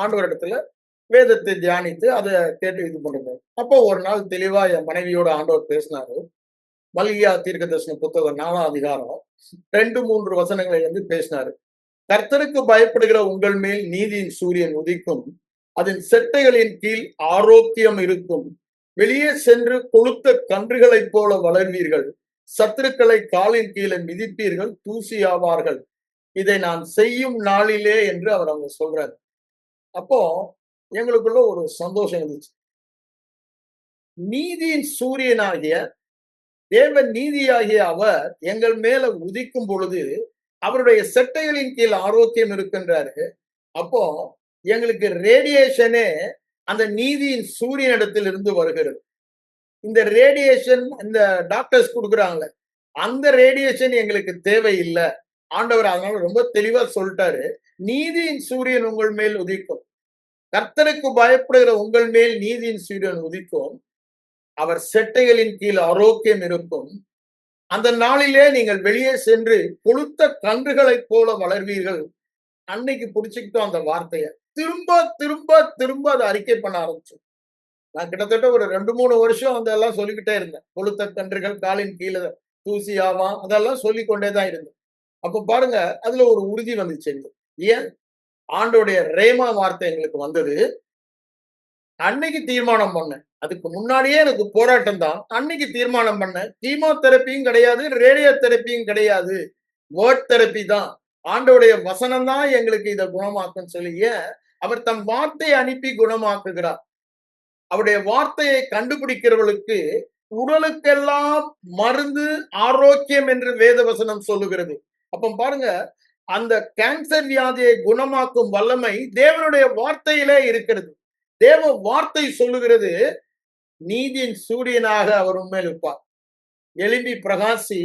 ஆண்டவரிடத்துல வேதத்தை தியானித்து அத கேட்டு இது பண்ணுறோம். அப்போ ஒரு நாள் தெளிவா என் மனைவியோட ஆண்டவர் பேசினாரு. மல்கியா தீர்க்கதரிசன புத்தகம் 4ஆம் அதிகாரம் 2, 3 வசனங்களை வந்து பேசினாரு. கர்த்தருக்கு பயப்படுகிற உங்கள் மேல் நீதியின் சூரியன் உதிக்கும். அதன் செட்டைகளின் கீழ் ஆரோக்கியம் இருக்கும். வெளியே சென்று கொழுத்த கன்றுகளைப் போல வளர்வீர்கள். சத்துருக்களை காலின் கீழே மிதிப்பீர்கள், தூசியாவார்கள். இதை நான் செய்யும் நாளிலே என்று அவர் அவங்க சொல்றாரு. அப்போ எங்களுக்குள்ள ஒரு சந்தோஷம் இருந்துச்சு. நீதியின் சூரியனாகிய தேவன் நீதியாகிய அவர் எங்கள் மேல உதிக்கும் பொழுது அவருடைய செட்டைகளின் கீழ் ஆரோக்கியம் இருக்கின்றாரு. அப்போ எங்களுக்கு ரேடியேஷனே அந்த நீதியின் சூரியனிடத்தில் இருந்து வருகிறது. இந்த ரேடியேஷன் இந்த டாக்டர்ஸ் குடுக்குறாங்கல்ல, அந்த ரேடியேஷன் எங்களுக்கு தேவையில்ல. ஆண்டவர் அதனால ரொம்ப தெளிவா சொல்ட்டாரு. நீதியின் சூரியன் உங்கள் மேல் உதிக்கும். கர்த்தருக்கு பயப்படுகிற உங்கள் மேல் நீதியின் சூரியன் உதிக்கும். அவர் செட்டைகளின் கீழ் ஆரோக்கியம் இருக்கும். அந்த நாளிலே நீங்கள் வெளியே சென்று கொழுத்த கன்றுகளைப் போல வளர்வீர்கள். அன்னைக்கு புடிச்சுக்கிட்டோம் அந்த வார்த்தைய. திரும்ப, திரும்ப, திரும்ப அத அறிக்கை பண்ண ஆரம்பிச்சோம். நான் கிட்டத்தட்ட ஒரு 2, 3 வருஷம் அதெல்லாம் சொல்லிக்கிட்டே இருந்தேன். கொழுத்த கன்றுகள் காலின் கீழ தூசியாவாம். அதெல்லாம் சொல்லிக் கொண்டே தான் இருந்தேன். அப்ப பாருங்க, அதுல ஒரு உறுதி வந்துச்சு எங்களுக்கு. ஏன்? ஆண்டவருடைய ரேமா வார்த்தை எங்களுக்கு வந்தது. அன்னைக்கு தீர்மானம் பண்ணேன். அதுக்கு முன்னாடியே எனக்கு போராட்டம் தான். அன்னைக்கு தீர்மானம் பண்ணேன். கீமோதெரபியும் கிடையாது, ரேடியோ தெரபியும் கிடையாது. வேர்ட் தெரபி தான். ஆண்டவருடைய வசனம் தான் எங்களுக்கு இத குணமாக்கும்ன்னு சொல்லி. ஏன்? அவர் தம் வார்த்தையை அனுப்பி குணமாக்குகிறார். அவருடைய வார்த்தையை கண்டுபிடிக்கிறவர்களுக்கு உடலுக்கெல்லாம் மருந்து ஆரோக்கியம் என்று வேத வசனம் சொல்லுகிறது. அப்ப பாருங்க, அந்த கேன்சர் வியாதியை குணமாக்கும் வல்லமை தேவனுடைய வார்த்தையிலே இருக்கிறது. தேவ வார்த்தை சொல்லுகிறது, நீதியின் சூரியனாக அவர் உண்மையில் இருப்பார். எழும்பி பிரகாசி,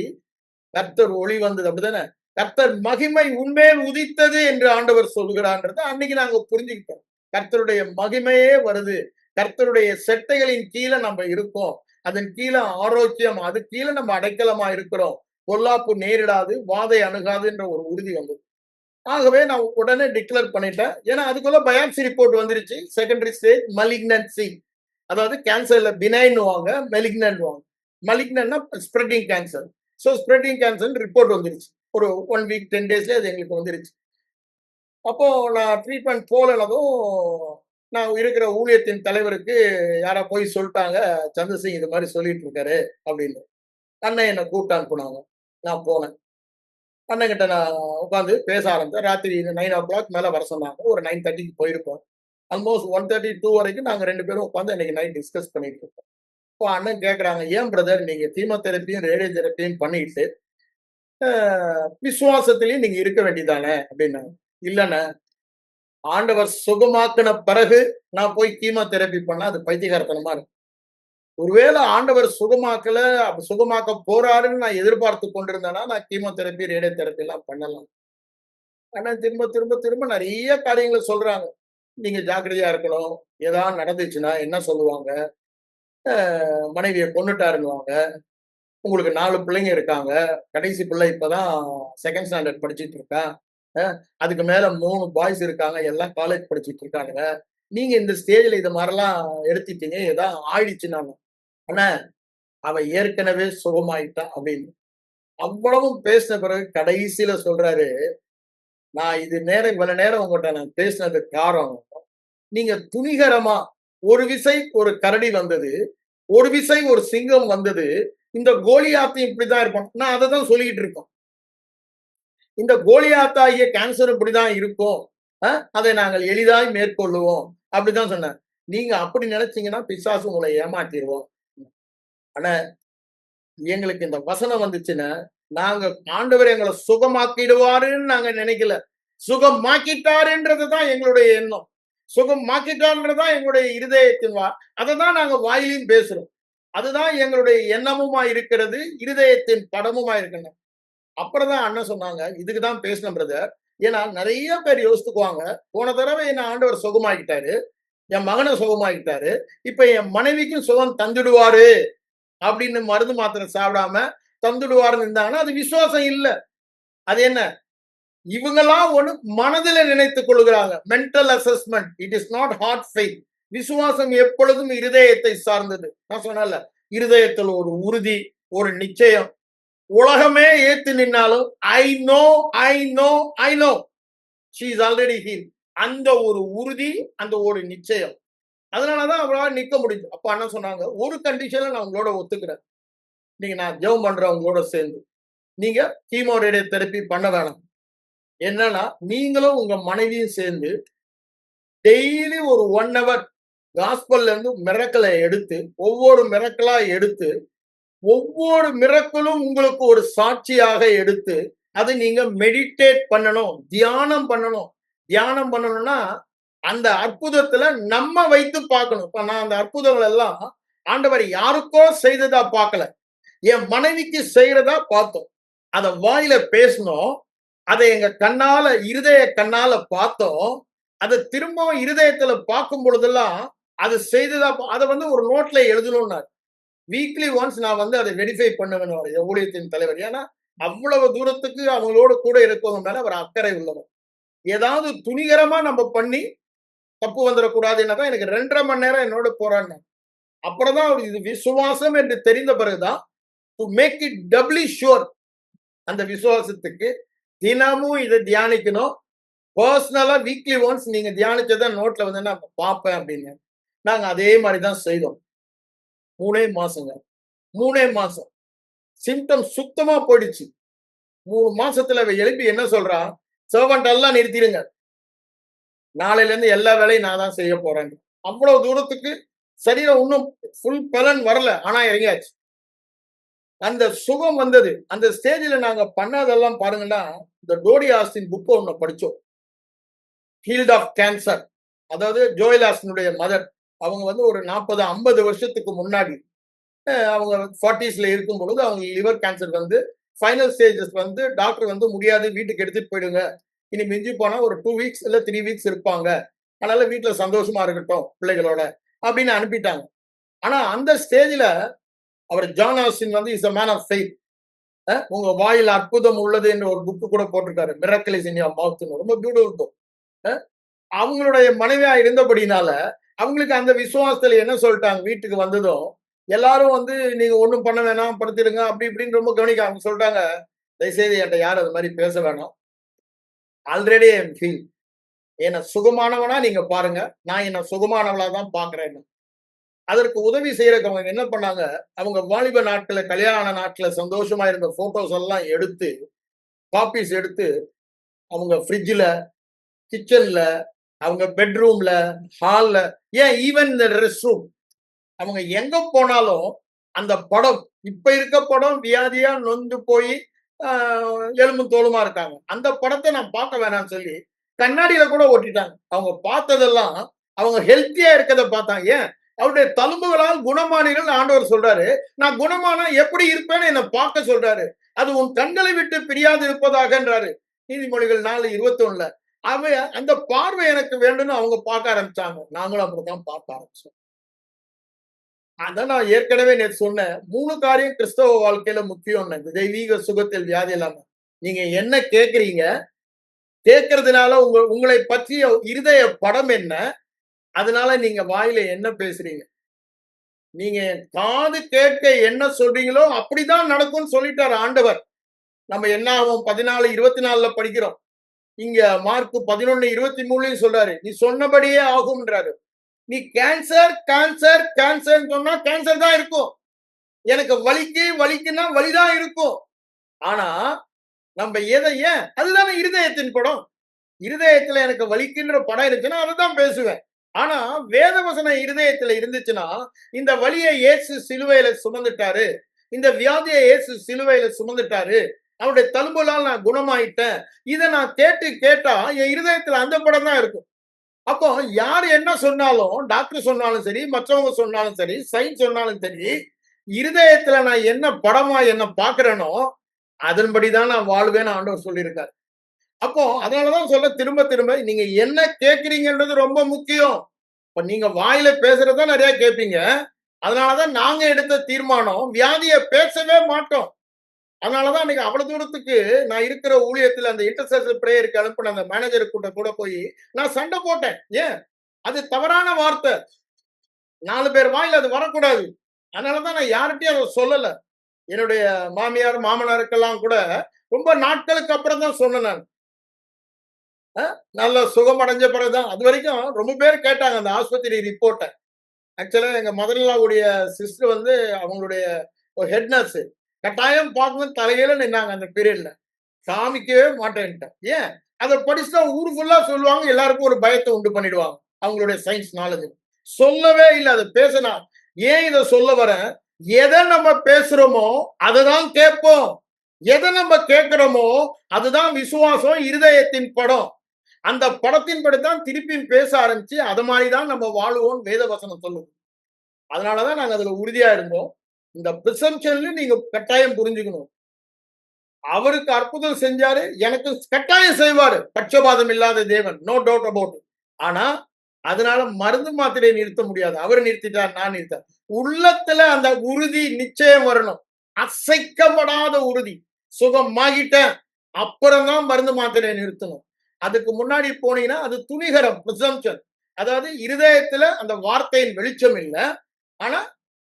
கர்த்தர் ஒளி வந்தது. அப்படிதானே? கர்த்தர் மகிமை உண்மையில் உதித்தது என்று ஆண்டவர் சொல்கிறான்றத அன்னைக்கு நாங்க புரிஞ்சுக்கிட்டோம். கர்த்தருடைய மகிமையே வருது. கர்த்தருடைய செட்டைகளின் கீழ நம்ம இருக்கோம். அதன் கீழ ஆரோக்கியம், அது கீழ நம்ம அடைக்கலமா இருக்கிறோம். பொல்லாப்பு நேரிடாது, வாதை அணுகாதுன்ற ஒரு உறுதி வந்தது. ஆகவே நான் உடனே டிக்ளேர் பண்ணிட்டேன். ஏன்னா அதுக்குள்ள பயாப்சி ரிப்போர்ட் வந்துருச்சு. Secondary stage malignancy. அதாவது கேன்சர்ல பினைன்னுவாங்க, மெலிக்னன்ட்வாங்க. மலிக்னன்னா spreading cancer. So spreading cancer report வந்துருச்சு. ஒரு 1 வீக் 10 டேஸ்ல அது எங்களுக்கு வந்துருச்சு. அப்போ நான் ட்ரீட்மெண்ட் போலனதும், நான் இருக்கிற ஊழியத்தின் தலைவருக்கு யாரோ போய் சொல்ட்டாங்க, "சந்திரசிங் இது மாரி சொல்லிட்டு இருக்காரு" அப்படின்னு. அண்ணன் என்ன கூப்பிட்டு அனுப்புனாங்க. நான் போனேன். அண்ணன்கிட்ட நான் உட்கார்ந்து பேச ஆரம்பிச்சேன். ராத்திரி 9:00 மேல வர சொன்னாங்க. ஒரு 9:30க்கு போயிருப்போம். ஆல்மோஸ்ட் 1:30, 2 வரைக்கும் நாங்க 2 பேரும் உட்கார்ந்து அன்னைக்கு நைட் டிஸ்கஸ் பண்ணிட்டு இருக்கோம். அப்போ அண்ணன் கேட்கறாங்க, "ஏன் பிரதர் நீங்க கீமோதெரபியும், ரேடியோ தெரபியும் பண்ணிட்டு, அ விசுவாசத்திலயும் நீங்க இருக்க வேண்டியதானே?" அப்படின்னாங்க. "இல்லண்ணே, ஆண்டவர் சுகமாக்குன பிறகு நான் போய் கீமோதெரபி பண்ணா அது பைத்தியக்காரத்தனமா இருக்கும். ஒருவேளை ஆண்டவர் சுகமாக்கல, சுகமாக்க போறாருன்னு நான் எதிர்பார்த்து கொண்டிருந்தேன்னா, நான் கீமோதெரபி, ரேடியோ தெரபி எல்லாம் பண்ணலாம்." ஆனா திரும்ப, திரும்ப, திரும்ப நெறைய காரியங்கள சொல்றாங்க. நீங்க ஜாக்கிரதையா இருக்கணும். ஏதாவது நடந்துச்சுன்னா என்ன சொல்லுவாங்க? அ மனைவிய கொன்னுட்டாருன்னுவாங்க. உங்களுக்கு 4 பிள்ளைங்க இருக்காங்க. கடைசி பிள்ளை இப்பதான் 2ண்ட் ஸ்டாண்டர்ட் படிச்சுட்டு இருக்கான். அ அதுக்கு மேல 3 பாய்ஸ் இருக்காங்க. எல்லாம் காலேஜ் படிச்சுட்டு இருக்கானுங்க. நீங்க இந்த ஸ்டேஜ்ல இது மாரிலாம் எடுத்துட்டீங்க. ஏதாவது ஆயிடுச்சுன்னாங்க. "அண்ணா, அவன் ஏற்கனவே சுகமாயிட்டான்" அப்படின்னு. அவ்வளவும் பேசின பிறகு கடைசியில சொல்றாரு, "நான் இது நேரம் இவ்வளவு நேரம் உங்கட்ட நான் பேசினதுக்கு காரணம், நீங்க துணிகரமா ஒரு விசை ஒரு கரடி வந்தது, ஒரு விசை ஒரு சிங்கம் வந்தது. இந்த கோலியாத்தும் இப்படிதான் இருப்பான்." நான் அததான் சொல்லிக்கிட்டு இருக்கோம். இந்த கோலியாத்தாகிய கேன்சர் இப்படிதான் இருக்கும். அதை நாங்கள் எளிதாய் மேற்கொள்ளுவோம். அப்படிதான் சொன்னேன். நீங்க அப்படி நினைச்சீங்கன்னா பிசாசு உங்களை ஏமாத்திருவோம். ஆனா எங்களுக்கு இந்த வசனம் வந்துச்சுன்னா, நாங்க ஆண்டவர் எங்கள சுகமாக்கிடுவாருன்னு நாங்க நினைக்கல. சுகமாக்கிட்டாருன்றது தான் எங்களுடைய எண்ணம். சுகமாக்கிட்டார்ன்றது தான் எங்களுடைய இருதயத்தின் அததான் நாங்க வாயிலையும் பேசுறோம். அதுதான் எங்களுடைய எண்ணமுமா இருக்கிறது. இருதயத்தின் படமுமா இருக்கிறது. அப்புறம் தான் அண்ணன் சொன்னாங்க, "இதுக்கு தான் பேசினேன் பிரதர்." ஏன்னா நெறைய பேர் யோசித்துக்குவாங்க. போன தடவை என்ன ஆண்டவர் சுகமாக்கிட்டாரு. என் மகன சுகமாக்கிட்டாரு. இப்ப என் மனைவிக்கும் சுகம் தந்துடுவாரு அப்படின்னு மருந்து மாத்திரை சாப்பிடாம தந்துடுவாருன்னு இருந்தாங்கன்னா, அது விசுவாசம் இல்ல. அது என்ன? இவங்கலாம் ஒண்ணு மனதில நினைத்துக் கொள்கிறாங்க. Mental assessment. It is not heart faith. விசுவாசம் எப்பொழுதும் இருதயத்தை சார்ந்தது. நான் சொன்னேன்ல, இருதயத்தில் ஒரு உறுதி, ஒரு நிச்சயம். உலகமே ஏத்து நின்னாலும் I know, I know, I know she is already healed. அந்த ஒரு உறுதி, அந்த ஒரு நிச்சயம். அதனாலதான் அவரால நிக்க முடியுது. அப்ப அண்ணன் சொன்னாங்க, "ஒரு கண்டிஷன்ல நான் உங்களோட ஒத்துக்கிறேன். நீங்க நான் ஜெபம் பண்றேன் உங்களோட சேர்ந்து. நீங்க கீமோ ரேடியோ தெரபி பண்ண வேணாம். என்னன்னா, நீங்களும் உங்க மனைவியும் சேர்ந்து டெய்லி ஒரு 1 ஹவர் காஸ்பல்ல இருந்து மிரக்கல எடுத்து, ஒவ்வொரு மிரக்கலா எடுத்து, ஒவ்வொரு மிரக்கலும் உங்களுக்கு ஒரு சாட்சியாக எடுத்து, அதை நீங்க மெடிடேட் பண்ணணும். தியானம் பண்ணணும். தியானம் பண்ணணும்னா, அந்த அற்புதத்துல நம்ம வைத்து பார்க்கணும். இப்ப நான் அந்த அற்புதங்கள் எல்லாம் ஆண்டவர் யாருக்கோ செய்ததா பார்க்கல. என் மனைவிக்கு செய்யறதா பார்த்தோம். அத வாயில பேசணும். அதை எங்க கண்ணால, இருதய கண்ணால பார்த்தோம். அத திரும்பவும் இருதயத்துல பார்க்கும் பொழுதெல்லாம், அது செய்ததா அத வந்து ஒரு நோட்ல எழுதணும்னாரு. வீக்லி ஒன்ஸ் நான் வந்து அதை வெரிஃபை பண்ணுவேன் ஊழியத்தின் தலைவர். ஏன்னா அவ்வளவு தூரத்துக்கு அவங்களோட கூட இருக்கவங்க மேல அவர் அக்கறை உள்ளவர். ஏதாவது துணிகரமா நம்ம பண்ணி தப்பு வந்துடக்கூடாதுன்னா தான் எனக்கு 2.5 மணி நேரம் என்னோட போராடினார். அப்புறம் தான் இது விசுவாசம் என்று தெரிந்த பிறகுதான் to make it doubly sure, அந்த விசுவாசத்துக்கு தினமும் இதை தியானிக்கணும். பர்சனலா வீக்லி ஒன்ஸ் நீங்க தியானிச்சதை நோட்ல வந்து நான் பார்ப்பேன் அப்படின்னு. நாங்க அதே மாதிரி தான் செய்தோம். 3 மாசங்க. 3 மாசம் சிம்டம் சுத்தமா போயிடுச்சு. 3 மாசத்துல அவ எழுப்பி என்ன சொல்றா, சர்வன்ட் எல்லாம் நிறுத்திடுங்க, நாளையில இருந்து எல்லா வேலையும் நான் தான் செய்ய போறேன். அவ்வளவு தூரத்துக்கு சரீரம் இன்னும் ஃபுல் பலன் வரல, ஆனா இறங்கியாச்சு. அந்த சுகம் வந்தது. அந்த ஸ்டேஜ்ல நாங்க பண்ணதெல்லாம் பாருங்கன்னா, இந்த டோடி ஆஸ்டின் புக் ஒண்ணு படிச்சோம். Healed of cancer. அதாவது ஜோயல் ஆஸ்டினுடைய மதர். அவங்க வந்து ஒரு 40-50 வருஷத்துக்கு முன்னாடி அவங்க 40ஸ்ல இருக்கும் பொழுது அவங்க லிவர் கேன்சர் வந்து ஃபைனல் ஸ்டேஜஸ் வந்து டாக்டர் வந்து முடியாது, வீட்டுக்கு எடுத்துட்டு போயிடுங்க, இனி மிஞ்சி போனா ஒரு 2 வீக்ஸ் இல்ல 3 வீக்ஸ் இருப்பாங்க, அதனால வீட்டுல சந்தோஷமா இருக்கட்டும் பிள்ளைகளோட அப்படின்னு அனுப்பிட்டாங்க. ஆனா அந்த ஸ்டேஜ்ல அவர் ஜான் ஆஸ்டின் வந்து is a man of faith. உங்க வாயில் அற்புதம் உள்ளது என்று ஒரு புக்கு கூட போட்டிருக்காரு, miracle is in your mouth. ரொம்ப பியூட்டிஃபுல் புக். அவங்களுடைய மனைவியா இருந்தபடினால அவங்களுக்கு அந்த விசுவாசத்துல என்ன சொல்லிட்டாங்க, வீட்டுக்கு வந்ததும் எல்லாரும் வந்து நீங்க ஒண்ணும் பண்ண வேணாம், படுத்திடுங்க அப்படி இப்படின்னு ரொம்ப கவனிக்க அவங்க சொல்லிட்டாங்க, தயவுசெய்து என்கிட்ட யாரும் அது மாதிரி பேச வேணாம், ஆல்ரெடி ஐ எம் ஃபீல், என்ன சுகமானவனா நீங்க பாருங்க, நான் என்ன சுகமானவளா தான் பாக்குறேன். அதற்கு உதவி செய்யறதுக்கு அவங்க என்ன பண்ணாங்க, அவங்க வாலிப நாட்கள கல்யாண நாட்கள சந்தோஷமா இருந்த போட்டோஸ் எல்லாம் எடுத்து காப்பீஸ் எடுத்து அவங்க ஃப்ரிட்ஜ்ல, கிச்சன்ல, அவங்க பெட்ரூம்ல, ஹால்ல, ஏன் ஈவன் இந்த ரெஸ்ட் ரூம், அவங்க எங்க போனாலும் அந்த படம், இப்ப இருக்க படம் வியாதியா நொந்து போய் எலும்பும் தோலுமா இருக்காங்க, அந்த படத்தை நான் பார்க்க வேணாம்னு சொல்லி கண்ணாடியில கூட ஒட்டிட்டாங்க. அவங்க பார்த்ததெல்லாம் அவங்க ஹெல்த்தியா இருக்கிறத பார்த்தாங்க. ஏன் அவருடைய தழும்புகளால் குணமானீர்கள் ஆண்டவர் சொல்றாரு, நான் குணமானா எப்படி இருப்பேன்னு என்ன பார்க்க சொல்றாரு, அது உன் கண்களை விட்டு பிரியாது இருப்பதாகன்றாரு நீதிமொழிகள் 4:21. அவ அந்த பார்வை எனக்கு வேண்டும்னு அவங்க பார்க்க ஆரம்பிச்சாங்க, நாங்களும் அப்படித்தான் பார்க்க ஆரம்பிச்சோம். அதான் நான் ஏற்கனவே நேற்று சொன்னேன், 3 காரியம் கிறிஸ்தவ வாழ்க்கையில முக்கியம். இந்த தெய்வீக சுகத்தில் வியாதி இல்லாம நீங்க என்ன கேட்கறீங்க, கேட்கறதுனால உங்களை பற்றிய இருதய படம் என்ன, அதனால நீங்க வாயில என்ன பேசுறீங்க, நீங்க காது கேட்க என்ன சொல்றீங்களோ அப்படிதான் நடக்கும்னு சொல்லிட்டாரு ஆண்டவர். நம்ம என்ன ஆகும் 14:24 படிக்கிறோம். இங்க மார்க் 11:23 சொல்றாரு, நீ சொன்னபடியே ஆகும்ன்றாரு. நீ கேன்சர் கேன்சர் கேன்சர் சொன்னா கேன்சர் தான் இருக்கும், எனக்கு வலிக்குன்னா வலிதான் இருக்கும். ஆனா நம்ம ஏன் அதுதானே இருதயத்தின் படம். இருதயத்துல எனக்கு வலிக்குன்ற படம் இருந்துச்சுன்னா அதுதான் பேசுவேன். ஆனா வேத வசனம் இருதயத்துல இருந்துச்சுன்னா, இந்த வலியை இயேசு சிலுவையில சுமந்துட்டாரு, இந்த வியாதியை இயேசு சிலுவையில சுமந்துட்டாரு, அவருடைய தழும்புலால் நான் குணமாயிட்டேன், இதை நான் கேட்டா என் இருதயத்துல அந்த படம் தான் இருக்கும். அப்போ யார் என்ன சொன்னாலும், டாக்டர் சொன்னாலும் சரி, மற்றவங்க சொன்னாலும் சரி, சயின்ஸ் சொன்னாலும் சரி, இருதயத்துல நான் என்ன படமா என்ன பாக்குறேனோ அதன்படிதான் நான் வாழ்வேன்னு ஆண்டவர் சொல்லியிருக்காரு. அப்போ அதனாலதான் சொல்ல திரும்ப திரும்ப நீங்க என்ன கேட்கிறீங்கன்றது ரொம்ப முக்கியம். இப்ப நீங்க வாயில பேசுறதா நிறைய கேட்பீங்க, அதனாலதான் நாங்க எடுத்த தீர்மானம் வியாதியை பேசவே மாட்டோம். அதனாலதான் இன்னைக்கு அவ்வளவு தூரத்துக்கு நான் இருக்கிற ஊழியத்துல அந்த இன்டர்செஷன் பிரேயருக்கு அனுப்பின அந்த மேனேஜர் கூட போய் நான் சண்டை போட்டேன். ஏன் அது தவறான வார்த்தை, 4 பேர் வாயில அது வரக்கூடாது. அதனாலதான் நான் யார்கிட்டயும் அதை சொல்லல. என்னுடைய மாமியார் மாமனாருக்கெல்லாம் கூட ரொம்ப நாட்களுக்கு அப்புறம் தான் சொன்னேன் நான். நல்ல சுகம் அடைஞ்ச பிறகுதான். அது வரைக்கும் ரொம்ப பேர் கேட்டாங்க அந்த ஆஸ்பத்திரி ரிப்போர்ட்டை. ஆக்சுவலா எங்க மதர்லாவுடைய சிஸ்டர் வந்து அவங்களுடைய ஹெட் நர்ஸ், கட்டாயம் பார்க்கணும் தலையில நின்னாங்க அந்த பீரியட்ல. காமிக்கவே மாட்டேன்ட்டேன். ஏன் அதை படிச்சுட்டா ஊர் ஃபுல்லா சொல்லுவாங்க, எல்லாருக்கும் ஒரு பயத்தை உண்டு பண்ணிடுவாங்க அவங்களுடைய சயின்ஸ் நாலேஜ். சொல்லவே இல்லை, அதை பேசினா. ஏன் இதை சொல்ல வரேன், எதை நம்ம பேசுறோமோ அதுதான் கேட்போம், எதை நம்ம கேட்கிறோமோ அதுதான் விசுவாசம், இருதயத்தின் படம். அந்த படத்தின்படிதான் திருப்பியும் பேச ஆரம்பிச்சு அது மாதிரிதான் நம்ம வாழுவோம் வேத வசனம் சொல்லுவோம். அதனாலதான் நாங்க அதுல உறுதியா இருந்தோம். இந்த பிரிசம்ஷன்ல நீங்க கட்டாயம் புரிஞ்சுக்கணும், அவருக்கு அற்புதம் செஞ்சாரு, எனக்கு கட்டாயம் செய்வாரு, பட்சபாதம் இல்லாத தேவன், நோ டவுட் அபவுட். ஆனா அதனால மருந்து மாத்திரையை நிறுத்த முடியாது. அவர் நிறுத்திட்டார், நான் நிறுத்தேன். உள்ளத்துல அந்த உறுதி நிச்சயம் வரணும். அசைக்கப்படாத உறுதி. சுகமாகிட்டேன். அப்புறம்தான் மருந்து மாத்திரையை நிறுத்தணும். அதுக்கு முன்னாடி போனீங்கன்னா அது துணிகரம், பிரிசம்ப்ஷன். அதாவது இருதயத்துல அந்த வார்த்தையின் வெளிச்சம் இல்ல. ஆனா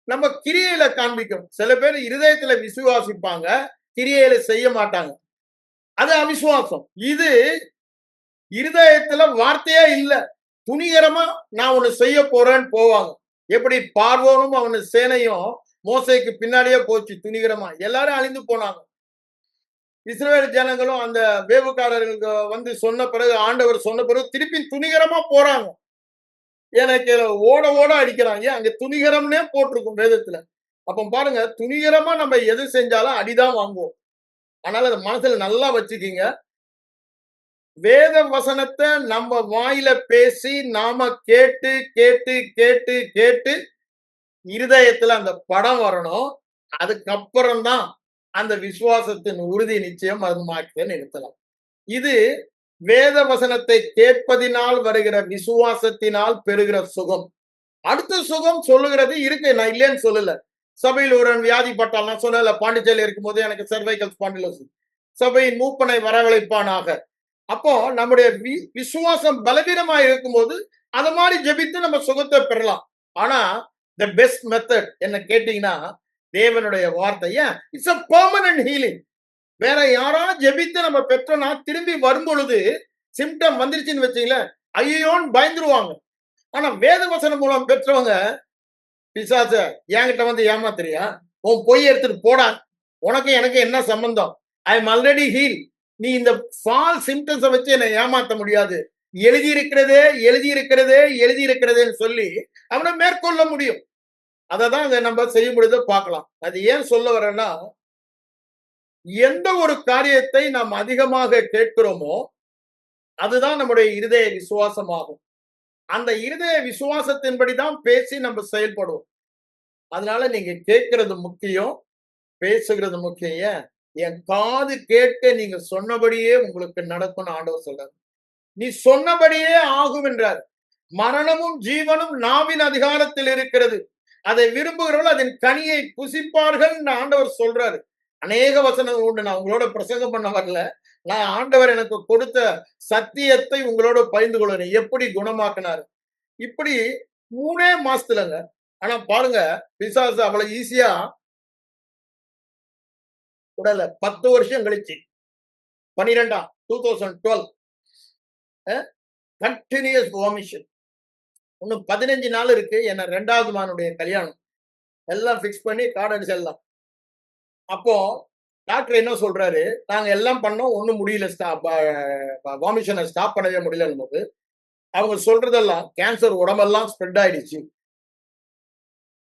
நம்ம கிரியையில காண்பிக்கும். சில பேர் இருதயத்துல விசுவாசிப்பாங்க, கிரியையில செய்ய மாட்டாங்க. அது அவிசுவாசம். இது இருதயத்துல வார்த்தையே இல்ல. துணிகரமா நான் ஒண்ணு செய்ய போறேன்னு போவாங்க. எப்படி பார்வோனும் அவனு சேனையும் மோசேக்கு பின்னாடியே போச்சு துணிகரமா. எல்லாரும் அழிந்து போனாங்க. இஸ்ரவேல் ஜனங்களும் அந்த வேவுக்காரர்களுக்கு வந்து சொன்ன பிறகு, ஆண்டவர் சொன்ன பிறகு திருப்பி துணிகரமா போறாங்க. எனக்கு ஓட ஓட அடிக்கிறாங்க. அங்க துணிகரம்னே போட்டிருக்கும் வேதத்துல. அப்ப பாருங்க, துணிகரமா நம்ம எது செஞ்சாலும் அடிதான் வாங்குவோம். அதனால அதை மனசுல நல்லா வச்சுக்கீங்க. வேத வசனத்தை நம்ம வாயில பேசி நாம கேட்டு கேட்டு கேட்டு கேட்டு இருதயத்துல அந்த படம் வரணும். அதுக்கப்புறம் தான் அந்த விசுவாசத்தின் உறுதி நிச்சயம் மருந்துமாக்க நிறுத்தலாம். இது வேத வசனத்தை கேட்பதினால் வருகிற விசுவாசத்தினால் பெறுகிற சுகம். அடுத்த சுகம் சொல்லுகிறது இருக்கு, நான் இல்லைன்னு சொல்லல. சபையில் ஒரு வியாதிப்பட்டால், நான் சொன்னல பாண்டிச்சேரியில் இருக்கும்போது எனக்கு சர்வைக்கல் ஸ்பாண்டிலோசிஸ், சபையின் மூப்பனை வரவழைப்பானாக. அப்போ நம்முடைய விசுவாசம் பலவீனமா இருக்கும்போது அத மாதிரி ஜெபித்து நம்ம சுகத்தை பெறலாம். ஆனா த பெஸ்ட் மெத்தட் என்ன கேட்டீங்கன்னா, தேவனுடைய வார்த்தை. ஏன்? It's a permanent healing. வேற யாராவது ஜெபித்து நம்ம பெற்றோம்னா திரும்பி வரும் பொழுது சிம்டம் வந்துருச்சுன்னு வச்சீங்களேன், ஐயோன்னு பயந்துருவாங்க. ஆனா வேத வசனம் மூலம் பெற்றவங்க, பிசாச என்கிட்ட வந்து ஏமாத்துறியா, உன் பொய் எடுத்துட்டு போடா, உனக்கு எனக்கு என்ன சம்பந்தம், ஐ எம் ஆல்ரெடி ஹீல், நீ இந்த ஃபால் சிம்டம்ஸை வச்சு என்னை ஏமாத்த முடியாது, எழுதியிருக்கிறதே எழுதியிருக்கிறதே எழுதியிருக்கிறதேன்னு சொல்லி அவனை மேற்கொள்ள முடியும். அதை தான் நம்ம செய்ய முடியுதோ பார்க்கலாம். அது ஏன் சொல்ல வரேன்னா, எந்த ஒரு காரியத்தை நாம் அதிகமாக கேட்கிறோமோ அதுதான் நம்முடைய இருதய விசுவாசமாகும். அந்த இருதய விசுவாசத்தின்படிதான் பேசி நம்ம செயல்படுவோம். அதனால நீங்க கேட்கிறது முக்கியம், பேசுகிறது முக்கியம். ஏன்? என் காது கேட்க நீங்க சொன்னபடியே உங்களுக்கு நடக்கும்னு ஆண்டவர் சொல்றாரு. நீ சொன்னபடியே ஆகும் என்றார். மரணமும் ஜீவனும் நாவின் அதிகாரத்தில் இருக்கிறது. அதை விரும்புகிறவர்கள் அதன் கனியை புசிப்பார்கள் ஆண்டவர் சொல்றாரு. அநேக வசனம் உண்டு. நான் உங்களோட பிரசங்கம் பண்ண வரல. நான் ஆண்டவர் எனக்கு கொடுத்த சத்தியத்தை உங்களோட பகிர்ந்து கொள்கிறேன். எப்படி குணமாக்கினாரு. இப்படி 3 மாசத்துலங்க. ஆனா பாருங்க, பிசாசு அவ்வளவு ஈஸியா உடல 10 வருஷம் கழிச்சு 2012 கண்டினியூஸ் வாமிஷன். இன்னும் 15 நாள் இருக்கு. என்ன 2வது மகனுடைய கல்யாணம். எல்லாம் பிக்ஸ் பண்ணி கார்டு அடிச்சு எல்லாம். அப்போ டாக்டர் என்ன சொல்றாரு, நாங்க எல்லாம் பண்ணோம், ஒண்ணும் முடியல, வாமிஷனை ஸ்டாப் பண்ணவே முடியலன்னு போது அவங்க சொல்றதெல்லாம் கேன்சர் உடம்பெல்லாம் ஸ்ப்ரெட் ஆயிடுச்சு,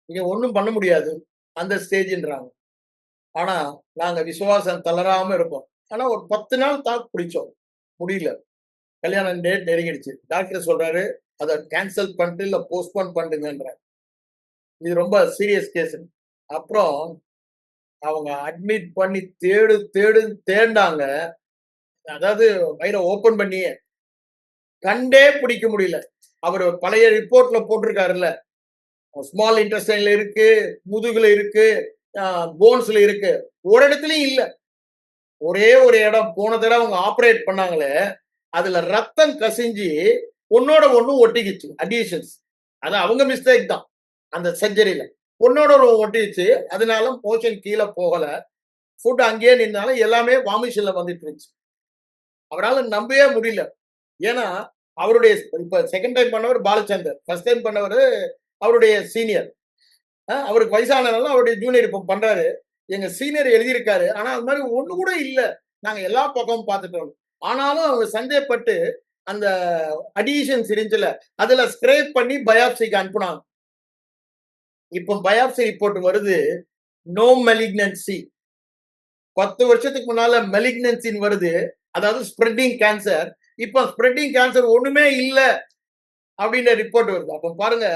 நீங்க ஒண்ணும் பண்ண முடியாது அந்த ஸ்டேஜ்ன்றாங்க. ஆனா நாங்க விசுவாசம் தளராம இருப்போம். ஆனா ஒரு 10 நாள் தாக்கு பிடிச்சோம், முடியல. கல்யாணம் டேட் நெருங்கிடுச்சு. டாக்டர் சொல்றாரு அதை கேன்சல் பண்ணிட்டு இல்ல போஸ்ட்போன் பண்ணுங்கன்ற. இது ரொம்ப சீரியஸ் கேஸ். அப்புறம் அவங்க அட்மிட் பண்ணி தேடு தேடு தேடினாங்க. அதாவது வயிறை ஓபன் பண்ணி கண்டே பிடிக்க முடியல. அவர் பழைய ரிப்போர்ட்ல போட்டிருக்காருல்ல, ஸ்மால் இன்டெஸ்டைன்ல இருக்கு, முதுகுல இருக்கு, போன்ஸ்ல இருக்கு, ஒரு இடத்துலயும் இல்ல. ஒரே ஒரு இடம் போன தடவை அவங்க ஆபரேட் பண்ணாங்களே, அதுல ரத்தம் கசிஞ்சு ஒன்னோட ஒண்ணு ஒட்டிக்கிச்சு, அடிஷன்ஸ். அது அவங்க மிஸ்டேக் தான். அந்த சர்ஜரியில ஒன்னோட ஒட்டிச்சு. அதனால மோஷன் கீழே போகல, ஃபுட் அங்கேயே நின்னாலும் எல்லாமே வாமிஷன்ல வந்துட்டு இருந்துச்சு. அவரால் நம்பவே முடியல. ஏன்னா அவருடைய இப்ப செகண்ட் டைம் பண்ணவர் பாலச்சந்தர், ஃபர்ஸ்ட் டைம் பண்ணவர் அவருடைய சீனியர். அவருக்கு வயசானதுனால அவருடைய ஜூனியர் இப்ப பண்றாரு. எங்க சீனியர் எழுதியிருக்காரு. ஆனா அது மாதிரி ஒண்ணு கூட இல்ல. நாங்க எல்லா பக்கமும் பார்த்துட்டோம். ஆனாலும் அவங்க சந்தேகப்பட்டு அந்த அடிஷன் சிரிஞ்சில அதுல ஸ்கிரேப் பண்ணி பயாப்சிக்கு அனுப்புனாங்க. இப்போ பயாப்சி ரிப்போர்ட் வருது, நோ மெலிக்னன்சி. 10 வருஷத்துக்கு முன்னால மெலிக்னன்சின்னு வருது, அதாவது ஸ்ப்ரெட்டிங் கேன்சர். இப்ப ஸ்ப்ரெட்டிங் கேன்சர் ஒண்ணுமே இல்ல அப்படின்ற ரிப்போர்ட் வருது. அப்ப பாருங்க,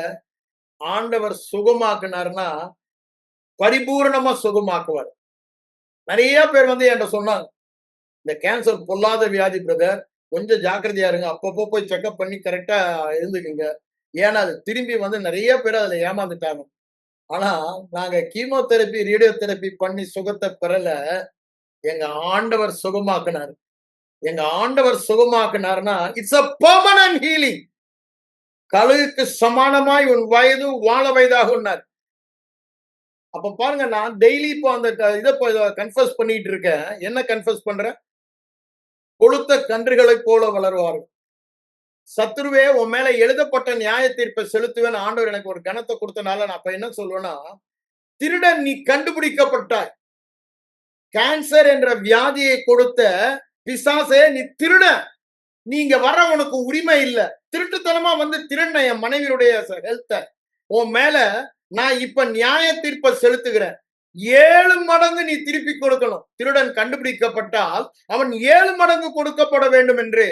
ஆண்டவர் சுகமாக்குனாருன்னா பரிபூர்ணமா சுகமாக்குவார். நிறைய பேர் வந்து என்கிட்ட சொன்னாங்க, இந்த கேன்சர் பொல்லாத வியாதி பிரதர், கொஞ்சம் ஜாக்கிரதையா இருங்க, அப்பப்போ போய் செக்அப் பண்ணி கரெக்டா இருந்துக்குங்க. ஏன்னா அது திரும்பி வந்து நிறைய பேர் அதுல ஏமாந்துட்டாங்க. ஆனா நாங்க கீமோதெரபி, ரேடியோ தெரபி பண்ணி சுகத்தை பெறல. எங்க ஆண்டவர் சுகமாக்குனாரு. எங்க ஆண்டவர் சுகமாக்குனாருன்னா, இட்ஸ் a பெர்மனன்ட் ஹீலிங். கழுகுக்கு சமானமாய் உன் வயது வாழ வயதாகும்னார். அப்ப பாருங்க, நான் டெய்லி இப்போ அந்த இத கன்ஃபஸ் பண்ணிட்டு இருக்கேன். என்ன கன்ஃபஸ் பண்றேன்? கொழுத்த கன்றுகளைப் போல வளருவார்கள். சத்துருவே உன் மேல எழுதப்பட்ட நியாய தீர்ப்பை செலுத்துவேன். ஆண்டவர் எனக்கு ஒரு கனத்தை கொடுத்தனால நான் அப்ப என்ன சொல்வேன்னா, திருடன் நீ கண்டுபிடிக்கப்பட்டாய். கேன்சர் என்ற வியாதியை கொடுத்த பிசாசே நீ திருடன். நீங்க வர உனக்கு உரிமை இல்ல. திருட்டுத்தனமா வந்து திருடின என் மனைவியுடைய ஹெல்த்த உன் மேல நான் இப்ப நியாய தீர்ப்பை செலுத்துகிறேன். 7 மடங்கு நீ திருப்பி கொடுக்கணும். திருடன் கண்டுபிடிக்கப்பட்டால் அவன் 7 மடங்கு கொடுக்கப்பட வேண்டும் என்று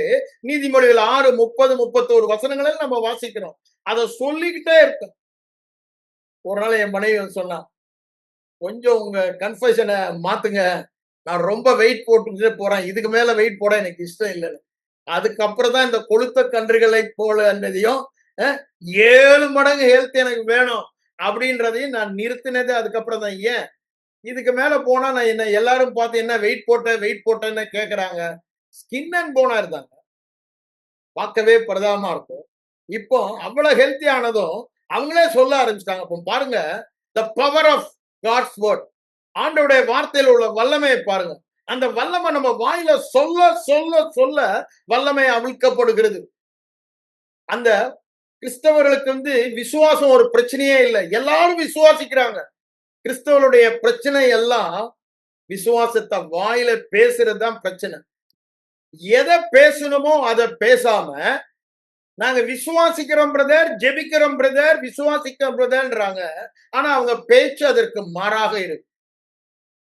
நீதிமொழிகள் 6, 30, 31 வசனங்களில் நம்ம வாசிக்கிறோம். அதை சொல்லிக்கிட்டே இருக்க. ஒரு நாள் என் மனைவி சொன்னா, கொஞ்சம் உங்க கன்ஃபெஷனை மாத்துங்க. நான் ரொம்ப வெயிட் போட்டுட்டு போறேன். இதுக்கு மேல வெயிட் போட எனக்கு இஷ்டம் இல்லைன்னு. அதுக்கப்புறம் தான் இந்த கொழுத்த கன்றுகளை போல என்னதையும் 7 மடங்கு ஹெல்த் எனக்கு வேணும் அப்படின்றதையும் நான் நிறுத்தினது அதுக்கப்புறம் தான். ஏன் இதுக்கு மேல போனா நான் என்ன எல்லாரும் பார்த்து என்ன வெயிட் போட்டேன்னு கேக்குறாங்க. ஸ்கின் அண்ட் போனா இருந்தாங்க. பார்க்கவே பிரதாபமா இருக்கும். இப்போ அவ்வளவு ஹெல்த்தி ஆனதும் அவங்களே சொல்ல ஆரம்பிச்சிட்டாங்க. அப்ப பாருங்க, the power of God's word. ஆண்டவருடைய வார்த்தையில் உள்ள வல்லமையை பாருங்க. அந்த வல்லமை நம்ம வாயில சொல்ல சொல்ல சொல்ல வல்லமை அவிழ்க்கப்படுகிறது. அந்த கிறிஸ்தவர்களுக்கு வந்து விசுவாசம் ஒரு பிரச்சனையே இல்லை. எல்லாரும் விசுவாசிக்கிறாங்க. கிறிஸ்தவருடைய பிரச்சனை எல்லாம் விசுவாசத்தை வாயில பேசுறது தான் பிரச்சனை. எதை பேசணுமோ அதை பேசாம நாங்க விசுவாசிக்கிறோம் பிரதர், ஜெபிக்கிறோம் பிரதர், விசுவாசிக்கிறோம் பிரதர்ன்றாங்க. ஆனா அவங்க பேச்சு அதற்கு மாறாக இருக்கு.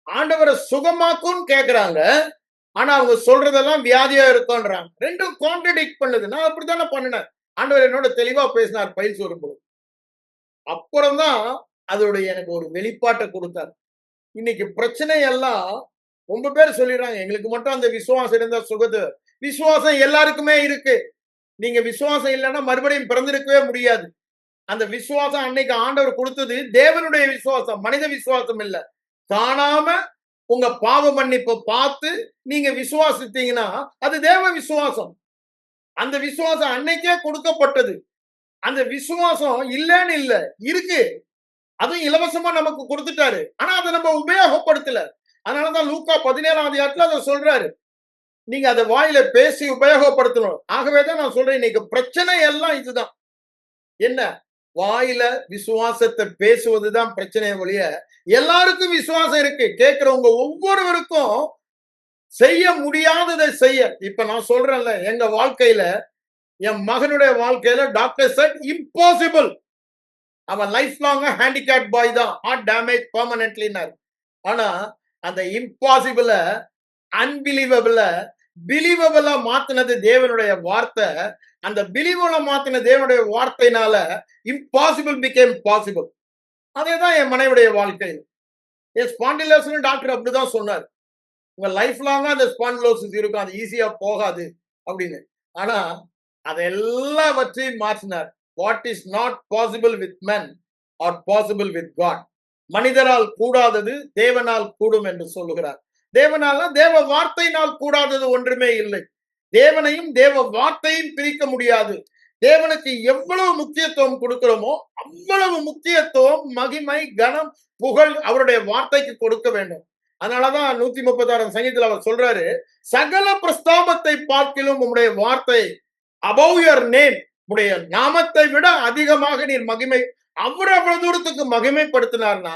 ஆண்டவரை சுகமாக்கும்னு கேக்குறாங்க. ஆனா அவங்க சொல்றதெல்லாம் வியாதியா இருக்கும்ன்றாங்க. ரெண்டும் கான்ட்ரடிக்ட் பண்ணுது. நான் அப்படித்தானே பண்ணினேன். ஆண்டவர் என்னோட தெளிவா பேசினார் பயிற்சி வரும்போது. அப்புறம்தான் அதோட எனக்கு ஒரு வெளிப்பாட்டை கொடுத்தார். இன்னைக்கு பிரச்சனை எல்லாம் ரொம்ப பேர் சொல்லிடுறாங்க, எங்களுக்கு மட்டும் அந்த விசுவாசம் இருந்தா சுகது. விசுவாசம் எல்லாருக்குமே இருக்கு. நீங்க விசுவாசம் இல்லைன்னா மறுபடியும் பிறந்திருக்கவே முடியாது. அந்த விசுவாசம் அன்னைக்கு ஆண்டவர் கொடுத்தது தேவனுடைய விசுவாசம், மனித விசுவாசம் இல்ல. காணாம உங்க பாவ மன்னிப்பை பார்த்து நீங்க விசுவாசித்தீங்கன்னா அது தேவ விசுவாசம். அந்த விசுவாசம் அன்னைக்கே கொடுக்கப்பட்டது. அந்த விசுவாசம் இல்லன்னு இல்ல, இருக்கு. அதுவும் இலவசமா நமக்கு கொடுத்துட்டாரு. ஆனா அதை நம்ம உபயோகப்படுத்தல. அதனாலதான் லூக்கா 17ஆம் அதிகாரத்துல அதை சொல்றாரு. நீங்க அதை வாயில பேசி உபயோகப்படுத்தணும். ஆகவேதான் நான் சொல்றேன், இன்னைக்கு பிரச்சனை எல்லாம் இதுதான். என்ன? வாயில விசுவாசத்தை பேசுவதுதான் பிரச்சனையை ஒழிய எல்லாருக்கும் விசுவாசம் இருக்கு. கேட்கிறவங்க ஒவ்வொருவருக்கும் செய்ய முடியாததை செய்ய. இப்ப நான் சொல்றேன்ல, எங்க வாழ்க்கையில என் மகனுடைய வாழ்க்கையில டாக்டர் செட் இம்பாசிபிள். அவன் லைஃப் லாங்கா ஹேண்டிகேப் பாய் தான், ஹார்ட் டேமேஜ் பெர்மனன்ட்லினார். ஆனா அந்த இம்பாசிபிள அன்பிலீவபிள பிலீவபிளா மாத்தினது தேவனுடைய வார்த்தை. அந்த பிலீவபிளா மாத்தின தேவனுடைய வார்த்தையினால இம்பாசிபிள் பிகேம் பாசிபிள். அதேதான் என் மனைவிடைய வாழ்க்கையில். என் ஸ்பாண்டிலோசிஸ் டாக்டர் அப்படிதான் சொன்னார். உங்க லைஃப் லாங்கா அந்த ஸ்பாண்டிலோசிஸ் இருக்கும், அது ஈஸியா போகாது அப்படின்னு. ஆனா அதை எல்லாவற்றையும் மாற்றினார். What is not possible with men are possible with God. மனிதரால் கூடாதது தேவனால் கூடும் என்று சொல்லுகிறார். தேவனால தேவ வார்த்தையினால் கூடாதது ஒன்றுமே இல்லை. தேவனையும் தேவ வார்த்தையும் பிரிக்க முடியாது. தேவனுக்கு எவ்வளவு முக்கியத்துவம் கொடுக்கிறோமோ அவ்வளவு முக்கியத்துவம், மகிமை, கனம், புகழ் அவருடைய வார்த்தைக்கு கொடுக்க வேண்டும். அதனாலதான் 136 சங்கீதத்தில் அவர் சொல்றாரு, சகல பிரஸ்தாபத்தை பார்க்கிலும் உம்முடைய வார்த்தை, above your name, உடைய நாமத்தை விட அதிகமாக நீர் மகிமை. அவர் அவ்வளவு தூரத்துக்கு மகிமைப்படுத்தினார்னா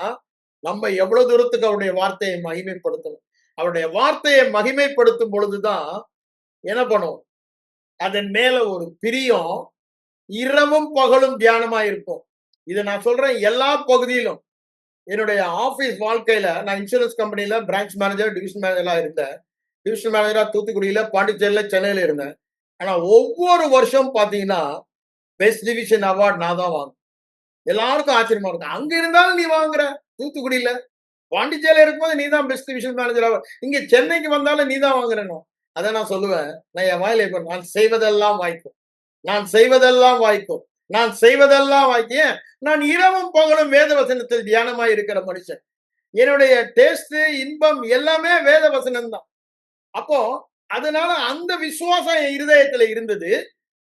நம்ம எவ்வளவு தூரத்துக்கு அவருடைய வார்த்தையை மகிமைப்படுத்தணும். அவருடைய வார்த்தையை மகிமைப்படுத்தும் பொழுதுதான் என்ன பண்ணும், அதன் மேல ஒரு பிரியம் இரவும் பகலும் தியானமா இருக்கும். இதை நான் சொல்றேன் எல்லா பகுதியிலும். என்னுடைய ஆபீஸ் வாழ்க்கையில நான் இன்சூரன்ஸ் கம்பெனில பிரான்ச் மேனேஜர், டிவிஷன் மேனேஜரா இருந்தேன். டிவிஷன் மேனேஜரா தூத்துக்குடியில, பாண்டிச்சேரியில, சென்னையில இருந்தேன். ஆனா ஒவ்வொரு வருஷம் பாத்தீங்கன்னா பெஸ்ட் டிவிஷன் அவார்ட் நான் தான் வாங்க. எல்லாருக்கும் ஆச்சரியமா இருக்கும். அங்க இருந்தாலும் நீ வாங்குற, தூத்துக்குடியில பாண்டிச்சேரியில இருக்கும்போது நீ தான் பெஸ்ட் டிவிஷன் மேனேஜர் அவார்ட், இங்க சென்னைக்கு வந்தாலும் நீ தான் வாங்குறேன். அதை நான் சொல்லுவேன், நான் என் வாயில இப்ப நான் செய்வதெல்லாம் வாய்க்கும், நான் செய்வதெல்லாம் வாய்க்கும். நான் செய்வதெல்லாம் வாக்கிய நான் இரவும் பகலும் வேத வசனத்தில் தியானமாய் இருக்கிற மனுஷன். என்னுடைய டேஸ்ட் இன்பம் எல்லாமே வேத வசனம் தான். அப்போ அதனால அந்த விசுவாசம் என் இருதயத்துல இருந்தது.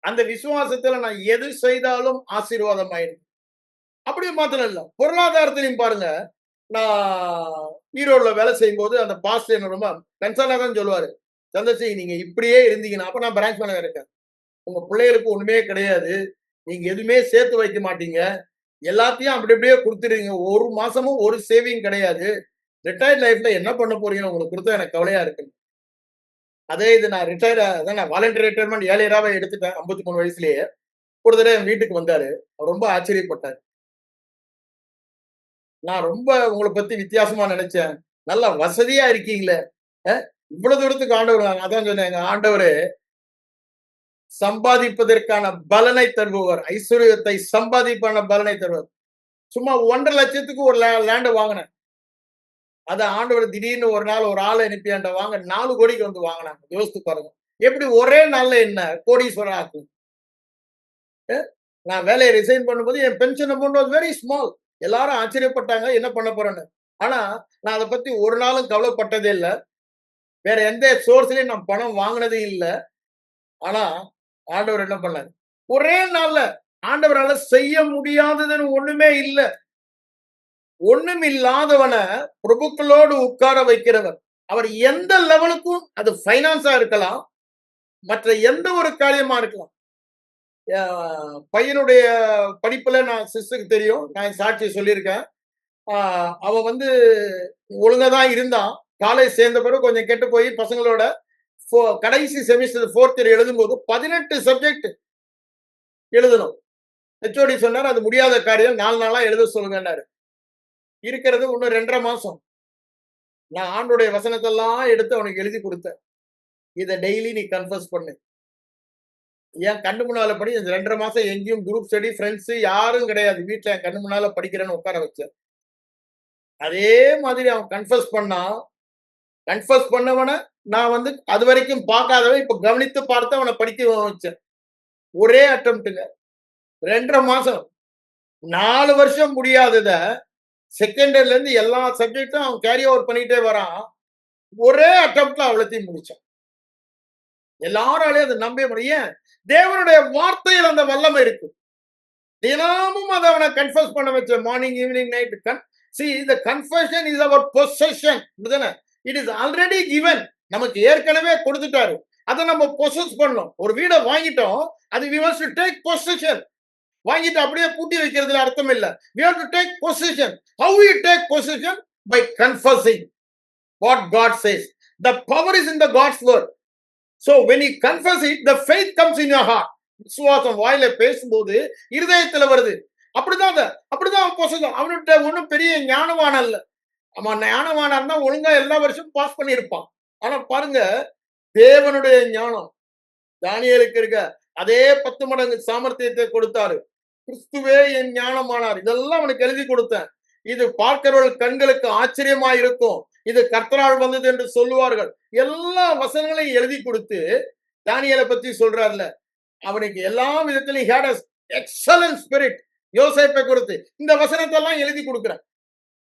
அந்த விசுவாசத்துல நான் எது செய்தாலும் ஆசீர்வாதமாயிருக்கு. அப்படியே மாத்திரம் இல்ல, பொருளாதாரத்திலையும் பாருங்க. நான் ஈரோடுல வேலை செய்யும் போது அந்த பாஸ்டர் என்ன ரொம்ப கன்சர்னா தான் சொல்லுவாரு. சந்திரசேகர், நீங்க இப்படியே இருந்தீங்கன்னா, அப்ப நான் பிரான்ச் மேனேஜர் இருக்கேன், உங்க பிள்ளைகளுக்கு ஒண்ணுமே கிடையாது, நீங்க எதுவுமே சேர்த்து வைக்க மாட்டீங்க, எல்லாத்தையும் அப்படி அப்படியே கொடுத்துருவீங்க, ஒரு மாசமும் ஒரு சேவிங் கிடையாது, ரிட்டையர்ட் லைஃப்ல என்ன பண்ண போறீங்க, உங்களுக்கு கொடுத்தா எனக்கு கவலையா இருக்கு. அதே இது நான் ரிட்டையர் நான் வாலண்டரி ரிட்டையர்மெண்ட் 7 எடுத்துட்டேன் 53 வயசுலயே. ஒரு தடவை என் வீட்டுக்கு வந்தாரு, ரொம்ப ஆச்சரியப்பட்டார். நான் ரொம்ப உங்களை பத்தி வித்தியாசமா நினைச்சேன், நல்லா வசதியா இருக்கீங்களே, இவ்வளவு தூரத்துக்கு ஆண்டவர். அதான் சொன்னேன், ஆண்டவரு சம்பாதிப்பதற்கான பலனை தருபவர், ஐஸ்வர்யத்தை சம்பாதிப்பான பலனை தருவார். சும்மா 1.5 லட்சத்துக்கு ஒரு லேண்ட் வாங்கினேன். அத ஆண்டவர் திடீர்னு ஒரு நாள் ஒரு ஆளை அனுப்பி என்கிட்ட வாங்க 4 கோடிக்கு வந்து வாங்கினாங்க. யோசித்து பாருங்க, எப்படி ஒரே நாள்ல என்ன கோடீஸ்வரர் ஆக்கும். நான் வேலையை ரிசைன் பண்ணும்போது என் pension amount was very small. எல்லாரும் ஆச்சரியப்பட்டாங்க, என்ன பண்ண போறேன்னு. ஆனா நான் அதை பத்தி ஒரு நாளும் கவலைப்பட்டதே இல்லை. வேற எந்த சோர்ஸ்லயும் நான் பணம் வாங்கினதே இல்லை. ஆனா ஆண்டவர் என்ன பண்ணாரு, ஒரே நாள்ல. ஆண்டவரால செய்ய முடியாததுன்னு ஒண்ணுமே இல்லை. ஒண்ணும் இல்லாதவன பிரபுக்களோடு உட்கார வைக்கிறவர். அவர் எந்த லெவலுக்கும், அது பைனான்ஸா இருக்கலாம், மற்ற எந்த ஒரு காரியமா இருக்கலாம். பையனுடைய படிப்புல நான் சிஸ்டருக்கு தெரியும், நான் சாட்சி சொல்லியிருக்கேன். அவன் வந்து ஒழுங்கா தான் இருந்தான். காலேஜ் சேர்ந்த பிறகு கொஞ்சம் கெட்டு போய் பசங்களோட கடைசி செமிஸ்டர் 4th இயர் எழுதும்போது 18 சப்ஜெக்ட் எழுதணும். ஹெச்ஓடி சொன்னார், அது முடியாத காரியம், 4 நாளா எழுத சொல்லுங்கன்னாரு. இருக்கிறது இன்னும் 2.5 மாசம். நான் ஆண்டுடைய வசனத்தெல்லாம் எடுத்து அவனுக்கு எழுதி கொடுத்தேன். இதை டெய்லி நீ கன்ஃபர்ஸ் பண்ணு. என் கண்ணு முன்னால படி. 2.5 மாசம் எங்கேயும் குரூப் ஸ்டடி, ஃப்ரெண்ட்ஸ் யாரும் கிடையாது. வீட்டுல என் கண்ணு முன்னால படிக்கிறேன்னு உட்கார வச்சேன். அதே மாதிரி அவன் கன்ஃபர்ஸ் பண்ணா. கன்ஃபர்ஸ் பண்ணவன நான் வந்து அது வரைக்கும் பார்க்காதவன் இப்ப கவனித்து பார்த்து அவனை படிக்க வச்சேன். ஒரே அட்டம்ப்ட்ங்க, 2.5 மாசம். 4 வருஷம் முடியாதத செகண்ட் இயர்ல இருந்து எல்லா சப்ஜெக்டும் அவன் கேரி ஓவர் பண்ணிட்டே வரான். ஒரே அட்டம்ப்ட்ல அவ்வளத்தையும் முடிச்சான். எல்லாராலையும் அதை நம்ப முடியும். தேவனுடைய வார்த்தையில் அந்த வல்லமை இருக்கு. தினமும் அதை அவனை கன்ஃபர்ஸ் பண்ண வச்ச, morning evening night. See, the confession is our possession. It is already given. நமக்கு ஏற்கனவே கொடுத்துட்டாரு. அதை நம்ம பொசஸ் பண்ணோம். ஒரு வீடை வாங்கிட்டோம், அது we must take possession. வாங்கிட்டு அப்படியே பூட்டி வைக்கிறதுல அர்த்தம் இல்ல. We have to take possession. How we take possession? By confessing what God says. The power is in the God's word. So when you confess it, the faith comes in your heart. விசுவாசம் வாயில பேசும்போது இருதயத்துல வருது. அப்படிதான் அவனுடைய ஒன்றும் பெரிய ஞானவான இல்ல. அவன் ஞானவானா இருந்தா ஒழுங்கா எல்லா வருஷமும் பாஸ் பண்ணியிருப்பான். ஆனா பாருங்க, தேவனுடைய ஞானம் தானியேலுக்கு இருக்க அதே 10 மடங்கு சாமர்த்தியத்தை கொடுத்தாரு. கிறிஸ்துவே என் ஞானமானார். இதெல்லாம் அவனுக்கு எழுதி கொடுத்தேன். இது பார்க்கிறவர்கள் கண்களுக்கு ஆச்சரியமா இருக்கும், இது கர்த்தரால் வந்தது என்று சொல்லுவார்கள். எல்லா வசனங்களையும் எழுதி கொடுத்து தானியேலை பத்தி சொல்றாருல, அவனுக்கு எல்லா விதத்திலும் had an excellent spirit. யோசேப்பை கொடுத்து இந்த வசனத்தை எல்லாம் எழுதி கொடுக்கிறேன்.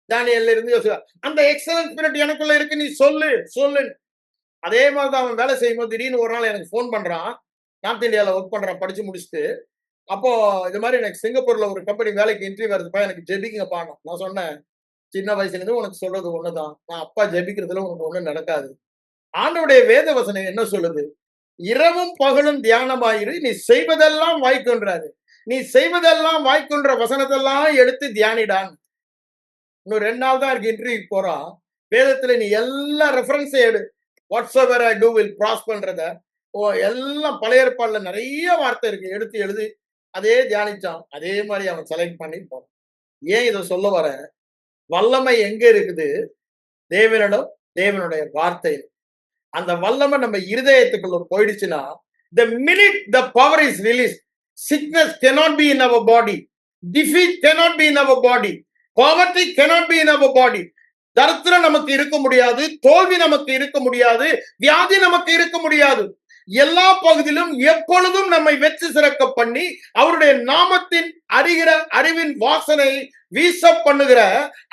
தானியேல்ல இருந்து யோசேப்பு, அந்த எக்ஸலன்ட் ஸ்பிரிட் எனக்குள்ள இருக்கு, நீ சொல்லு சொல்லு. அதே மாதிரிதான் அவன் வேலை செய்யும்போது திடீர்னு ஒரு நாள் எனக்கு போன் பண்றான். நார்த் இந்தியாவில் ஒர்க் பண்றான், படிச்சு முடிச்சுட்டு. அப்போ இது மாதிரி எனக்கு சிங்கப்பூர்ல ஒரு கம்பெனி வேலைக்கு இன்டர்வியூ வருதுப்பா, எனக்கு ஜெபிங்கப்பா. நான் சொன்னேன், சின்ன வயசுல இருந்து உனக்கு சொல்றது ஒண்ணுதான், நான் அப்பா ஜெபிக்கிறதுல உனக்கு ஒண்ணும் நடக்காது. ஆண்டவருடைய வேத வசனம் என்ன சொல்லுது? இரவும் பகலும் தியானமாயிரு, நீ செய்வதெல்லாம் வாய்க்குன்றாரு. நீ செய்வதெல்லாம் வாய்க்குன்ற வசனத்தெல்லாம் எடுத்து தியானிடான். இன்னும் 2 நாள் தான் இருக்கு இன்டர்வியூ போறான். வேதத்துல நீ எல்லா ரெஃபரன்ஸையும் எடு. வாட்ஸ்எவர் ஐ டூ வில் ப்ராஸ்பர்ன்றத எல்லாம் பழைய ஏற்பாடுல நிறைய வார்த்தை இருக்கு, எடுத்து எழுதி அதே தியானிச்சான். அதே மாதிரி அவன் செலக்ட் பண்ணி போனான். ஏன் இதை சொல்ல வர? வல்லமை எங்க இருக்குது? தேவனிடம், தேவனுடைய வார்த்தை. அந்த வல்லமை நம்ம இருதயத்துக்குள்ள போயிடுச்சுன்னா, the minute the power is released, sickness cannot be in our body, defeat cannot be in our body, poverty cannot be in our body. தரித்திரம் நமக்கு இருக்க முடியாது, தோல்வி நமக்கு இருக்க முடியாது, வியாதி நமக்கு இருக்க முடியாது. எல்லா பகுதியிலும் எப்பொழுதும் நம்மை வெற்றி சிறக்க பண்ணி அவருடைய நாமத்தின் அறிவின் வாசனை வீச பண்ணுகிற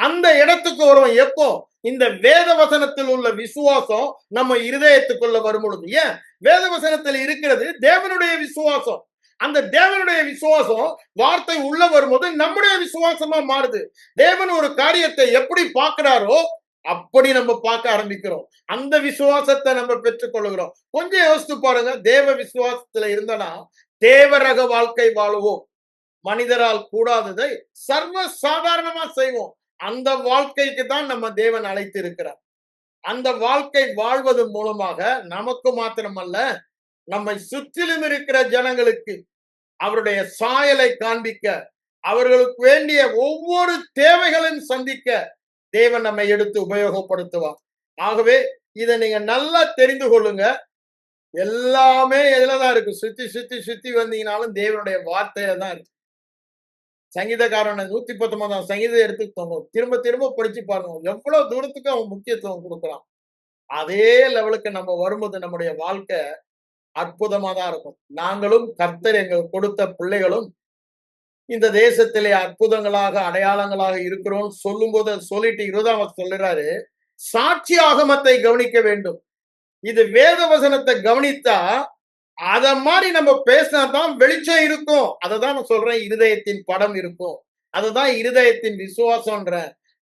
அந்த இடத்துக்கு வரும். எப்போ? இந்த வேத வசனத்தில் உள்ள விசுவாசம் நம்ம இருதயத்துக்குள்ள வரும் பொழுது. ஏன்? வேத வசனத்தில் இருக்கிறது தேவனுடைய விசுவாசம். அந்த தேவனுடைய விசுவாசம் வார்த்தை உள்ள வரும்போது நம்முடைய விசுவாசமா மாறுது. தேவன் ஒரு காரியத்தை எப்படி பார்க்கிறாரோ அப்படி நம்ம பார்க்க ஆரம்பிக்கிறோம். அந்த விசுவாசத்தை நம்ம பெற்றுக் கொள்கிறோம். கொஞ்சம் யோசித்து பாருங்க. தேவ விசுவாசத்துல இருந்தனா தேவரக வாழ்க்கை வாழுவோம். மனிதரால் கூடாததை சர்வ சாதாரணமா செய்வோம். அந்த வாழ்க்கைக்கு தான் நம்ம தேவன் அழைத்து இருக்கிறார். அந்த வாழ்க்கை வாழ்வது மூலமாக நமக்கு மாத்திரமல்ல, நம்மை சுற்றிலும் இருக்கிற ஜனங்களுக்கு அவருடைய சாயலை காண்பிக்க, அவர்களுக்கு வேண்டிய ஒவ்வொரு தேவைகளையும் சந்திக்க தேவன் நம்மை எடுத்து உபயோகப்படுத்துவார். ஆகவே இதை நீங்க நல்லா தெரிந்து கொள்ளுங்க. எல்லாமே எதுலதான் இருக்கு? சுத்தி சுத்தி சுத்தி வந்தீங்கனாலும் தேவனுடைய வார்த்தையில தான் இருக்கு. சங்கீதக்காரன் 119ஆம் சங்கீதம் எடுத்துக்கோங்க. திரும்ப திரும்ப படிச்சு பாருங்க. எவ்வளவு தூரத்துக்கு அவன் முக்கியத்துவம் கொடுக்குறான். அதே லெவலுக்கு நம்ம வரும்போது நம்முடைய வாழ்க்கை அற்புதமா தான் இருக்கும். நாங்களும் கர்த்தர் எங்களுக்கு கொடுத்த பிள்ளைகளும் இந்த தேசத்திலே அற்புதங்களாக அடையாளங்களாக இருக்கிறோம் சொல்லும் போது சொல்லிட்டு 20ஆம் சொல்லுறாரு, சாட்சி ஆகமத்தை கவனிக்க வேண்டும். இது வேத வசனத்தை கவனித்தா அத மாதிரி நம்ம பேசினா தான் வெளிச்சம் இருக்கும். அததான் நான் சொல்றேன், இருதயத்தின் படம் இருக்கும். அதுதான் இருதயத்தின் விசுவாசம்ன்ற.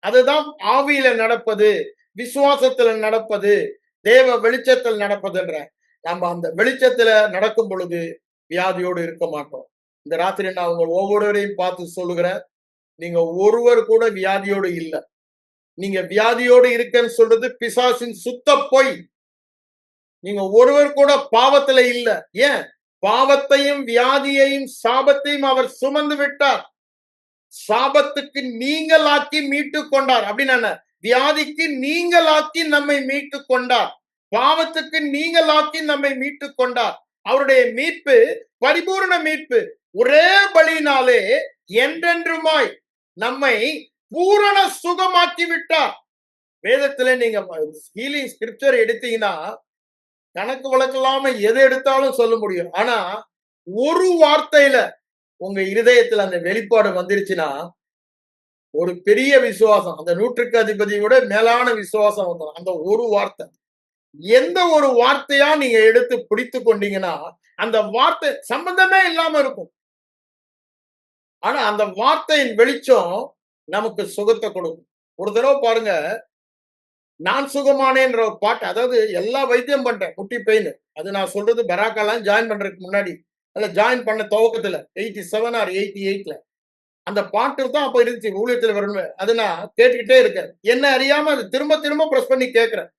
அதுதான் ஆவியில நடப்பது, விசுவாசத்துல நடப்பது, தேவ வெளிச்சத்தில் நடப்பதுன்ற. நம்ம அந்த வெளிச்சத்துல நடக்கும் பொழுது வியாதியோடு இருக்க மாட்டோம். இந்த ராத்திரி நான் உங்க ஒவ்வொருவரையும் பார்த்து சொல்லுகிறேன், நீங்க ஒருவர் கூட வியாதியோடு இல்லை. நீங்க வியாதியோடு இருக்கன்னு சொல்றது பிசாசின் சுத்த பொய். நீங்க ஒருவர் கூட பாவத்துல இல்ல. ஏன்? பாவத்தையும் வியாதியையும் சாபத்தையும் அவர் சுமந்து விட்டார். சாபத்துக்கு நீங்களாக்கி மீட்டு கொண்டார். அப்படின்னு வியாதிக்கு நீங்களாக்கி நம்மை மீட்டு கொண்டார். பாவத்துக்கு நீங்களாக்கி நம்மை மீட்டு கொண்டார். அவருடைய மீட்பு பரிபூர்ண மீட்பு. ஒரே பலியினாலே என்றென்றுமாய் நம்மை பூரண சுகமாக்கி விட்டார். வேதத்துல நீங்க ஹீலிங் ஸ்கிரிப்சர் எடுத்தீங்கன்னா கணக்கு வழக்கில்லாம எது எடுத்தாலும் சொல்ல முடியும். ஆனா ஒரு வார்த்தையில உங்க இருதயத்துல அந்த வெளிப்பாடு வந்துருச்சுன்னா ஒரு பெரிய விசுவாசம், அந்த 100க்கு அதிபதியோட மேலான விசுவாசம் வந்துடும். அந்த ஒரு வார்த்தை, எந்த ஒரு வார்த்தையா நீங்க எடுத்து பிடித்து கொண்டீங்கன்னா அந்த வார்த்தை சம்பந்தமே இல்லாம இருக்கும். ஆனா அந்த வார்த்தையின் வெளிச்சம் நமக்கு சுகத்தை கொடுக்கும். ஒரு தடவை பாருங்க, நான் சுகமானேன்ற ஒரு பாட்டு. அதாவது எல்லா வைத்தியம் பண்றேன், முட்டி பெயின். அது நான் சொல்றது பராக்காலாம் ஜாயின் பண்றதுக்கு முன்னாடி, அல்ல ஜாயின் பண்ண துவக்கத்துல 87 ஆர் 88ல அந்த பாட்டு தான் அப்ப இருந்துச்சு. ஊழியத்துல வரணும். அது நான் கேட்டுக்கிட்டே இருக்கேன். என்ன அறியாம அது திரும்ப திரும்ப பிரஸ் பண்ணி கேட்கிறேன்.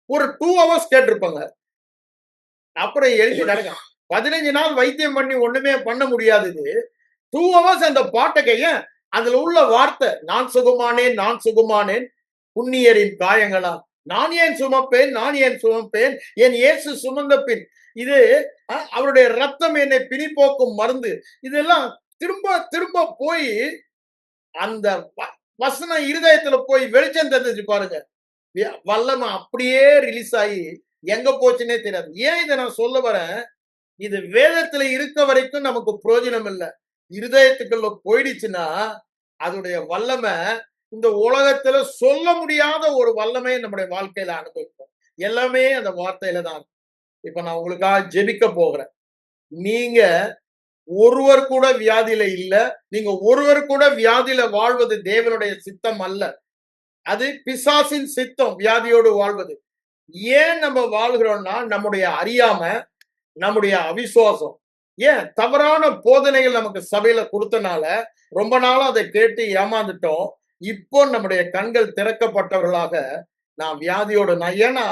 ஒரு 2 ஹவர்ஸ் கேட்டிருப்பாங்க. அப்புறம் எழுதி நடக்க 15 நாள் வைத்தியம் பண்ணி ஒண்ணுமே பண்ண முடியாது. 2 ஹவர்ஸ் அந்த பாட்டை கேட்க, அதுல உள்ள வார்த்தை, நான் சுகமானேன், நான் சுகமானேன், புண்ணியரின் காயங்களா, நான் ஏன் சுமப்பேன், நான் ஏன் சுமப்பேன், என் இயேசு சுமந்த பின், இது அவருடைய ரத்தம் என்னை பிணிப்போக்கும் மருந்து. இதெல்லாம் திரும்ப திரும்ப போய் அந்த வசனம் இருதயத்துல போய் வெளிச்சம் தெரிஞ்சு பாருங்க. வல்லமை அப்படியே ரிலீஸ் ஆகி எங்க போச்சுன்னே தெரியாது. ஏன் இதை நான் சொல்ல வரேன்? இது வேதத்துல இருக்க வரைக்கும் நமக்கு பிரயோஜனம் இல்லை. இருதயத்துக்குள்ள போயிடுச்சுன்னா அதோடைய வல்லமை இந்த உலகத்துல சொல்ல முடியாத ஒரு வல்லமையை நம்முடைய வாழ்க்கையில அனுபவிப்போம். எல்லாமே அந்த வார்த்தையில தான். இப்ப நான் உங்களுக்காக ஜெபிக்க போகிறேன். நீங்க ஒருவர் கூட வியாதியில இல்ல. நீங்க ஒருவர் கூட வியாதியில வாழ்வது தேவனுடைய சித்தம் அல்ல. அது பிசாசின் சித்தம், வியாதியோடு வாழ்வது. ஏன் நம்ம வாழ்கிறோம்னா நம்முடைய அறியாம, நம்முடைய அவிசுவாசம். ஏன்? தவறான போதனைகள் நமக்கு சபையில கொடுத்தனால ரொம்ப நாளும் அதை கேட்டு ஏமாந்துட்டோம். இப்போ நம்முடைய கண்கள் திறக்கப்பட்டவர்களாக நான் வியாதியோடு ஏன்னா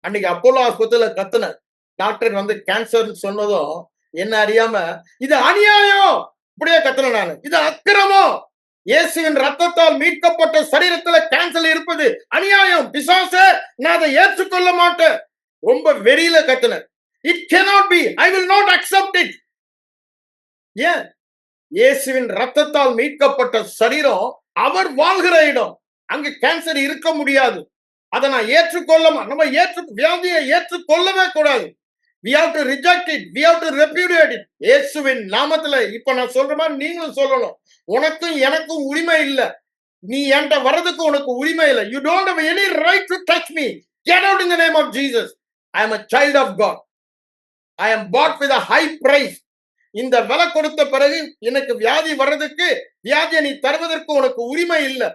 அன்னைக்கு அப்போலோ ஆஸ்பத்திரியில கத்துனேன். டாக்டர் வந்து கேன்சர் சொன்னதும் என்ன அறியாம இது அநியாயம் இப்படியே கத்துனேன் நான். இது அக்கிரமம். இயேசுவின் ரத்தத்தால் மீட்கப்பட்ட சரீரத்துல கேன்சர் இருப்பது அநியாயம், பிசாச, நான் அதை ஏற்றுக்கொள்ள மாட்டேன். ரொம்ப வெறியில கத்துனேன். It cannot be. I will not accept it. ஏன்? இயேசுவின் ரத்தத்தால் மீட்கப்பட்ட சரீரம் அவர் வாழ்கிற இடம். அங்க கேன்சர் இருக்க முடியாது. அதை நான் ஏற்றுக்கொள்ள, நம்ம வியாதியை ஏற்றுக்கொள்ளவே கூடாது. we have to reject it, we have to repudiate it. இயேசுவின் நாமத்துல இப்ப நான் சொல்ற மாதிரி நீங்களும் சொல்லணும். உனக்கும் எனக்கும் உரிமை இல்ல. நீ என்கிட்ட வர்றதுக்கு உனக்கு உரிமை இல்லை. You don't have any right to touch me. Get out in the name of Jesus. I am a child of God. I am bought with a high price. இந்த விலை கொடுத்த பிறகு எனக்கு வியாதி வர்றதுக்கு, வியாதியை நீ தருவதற்கு உனக்கு உரிமை இல்லை.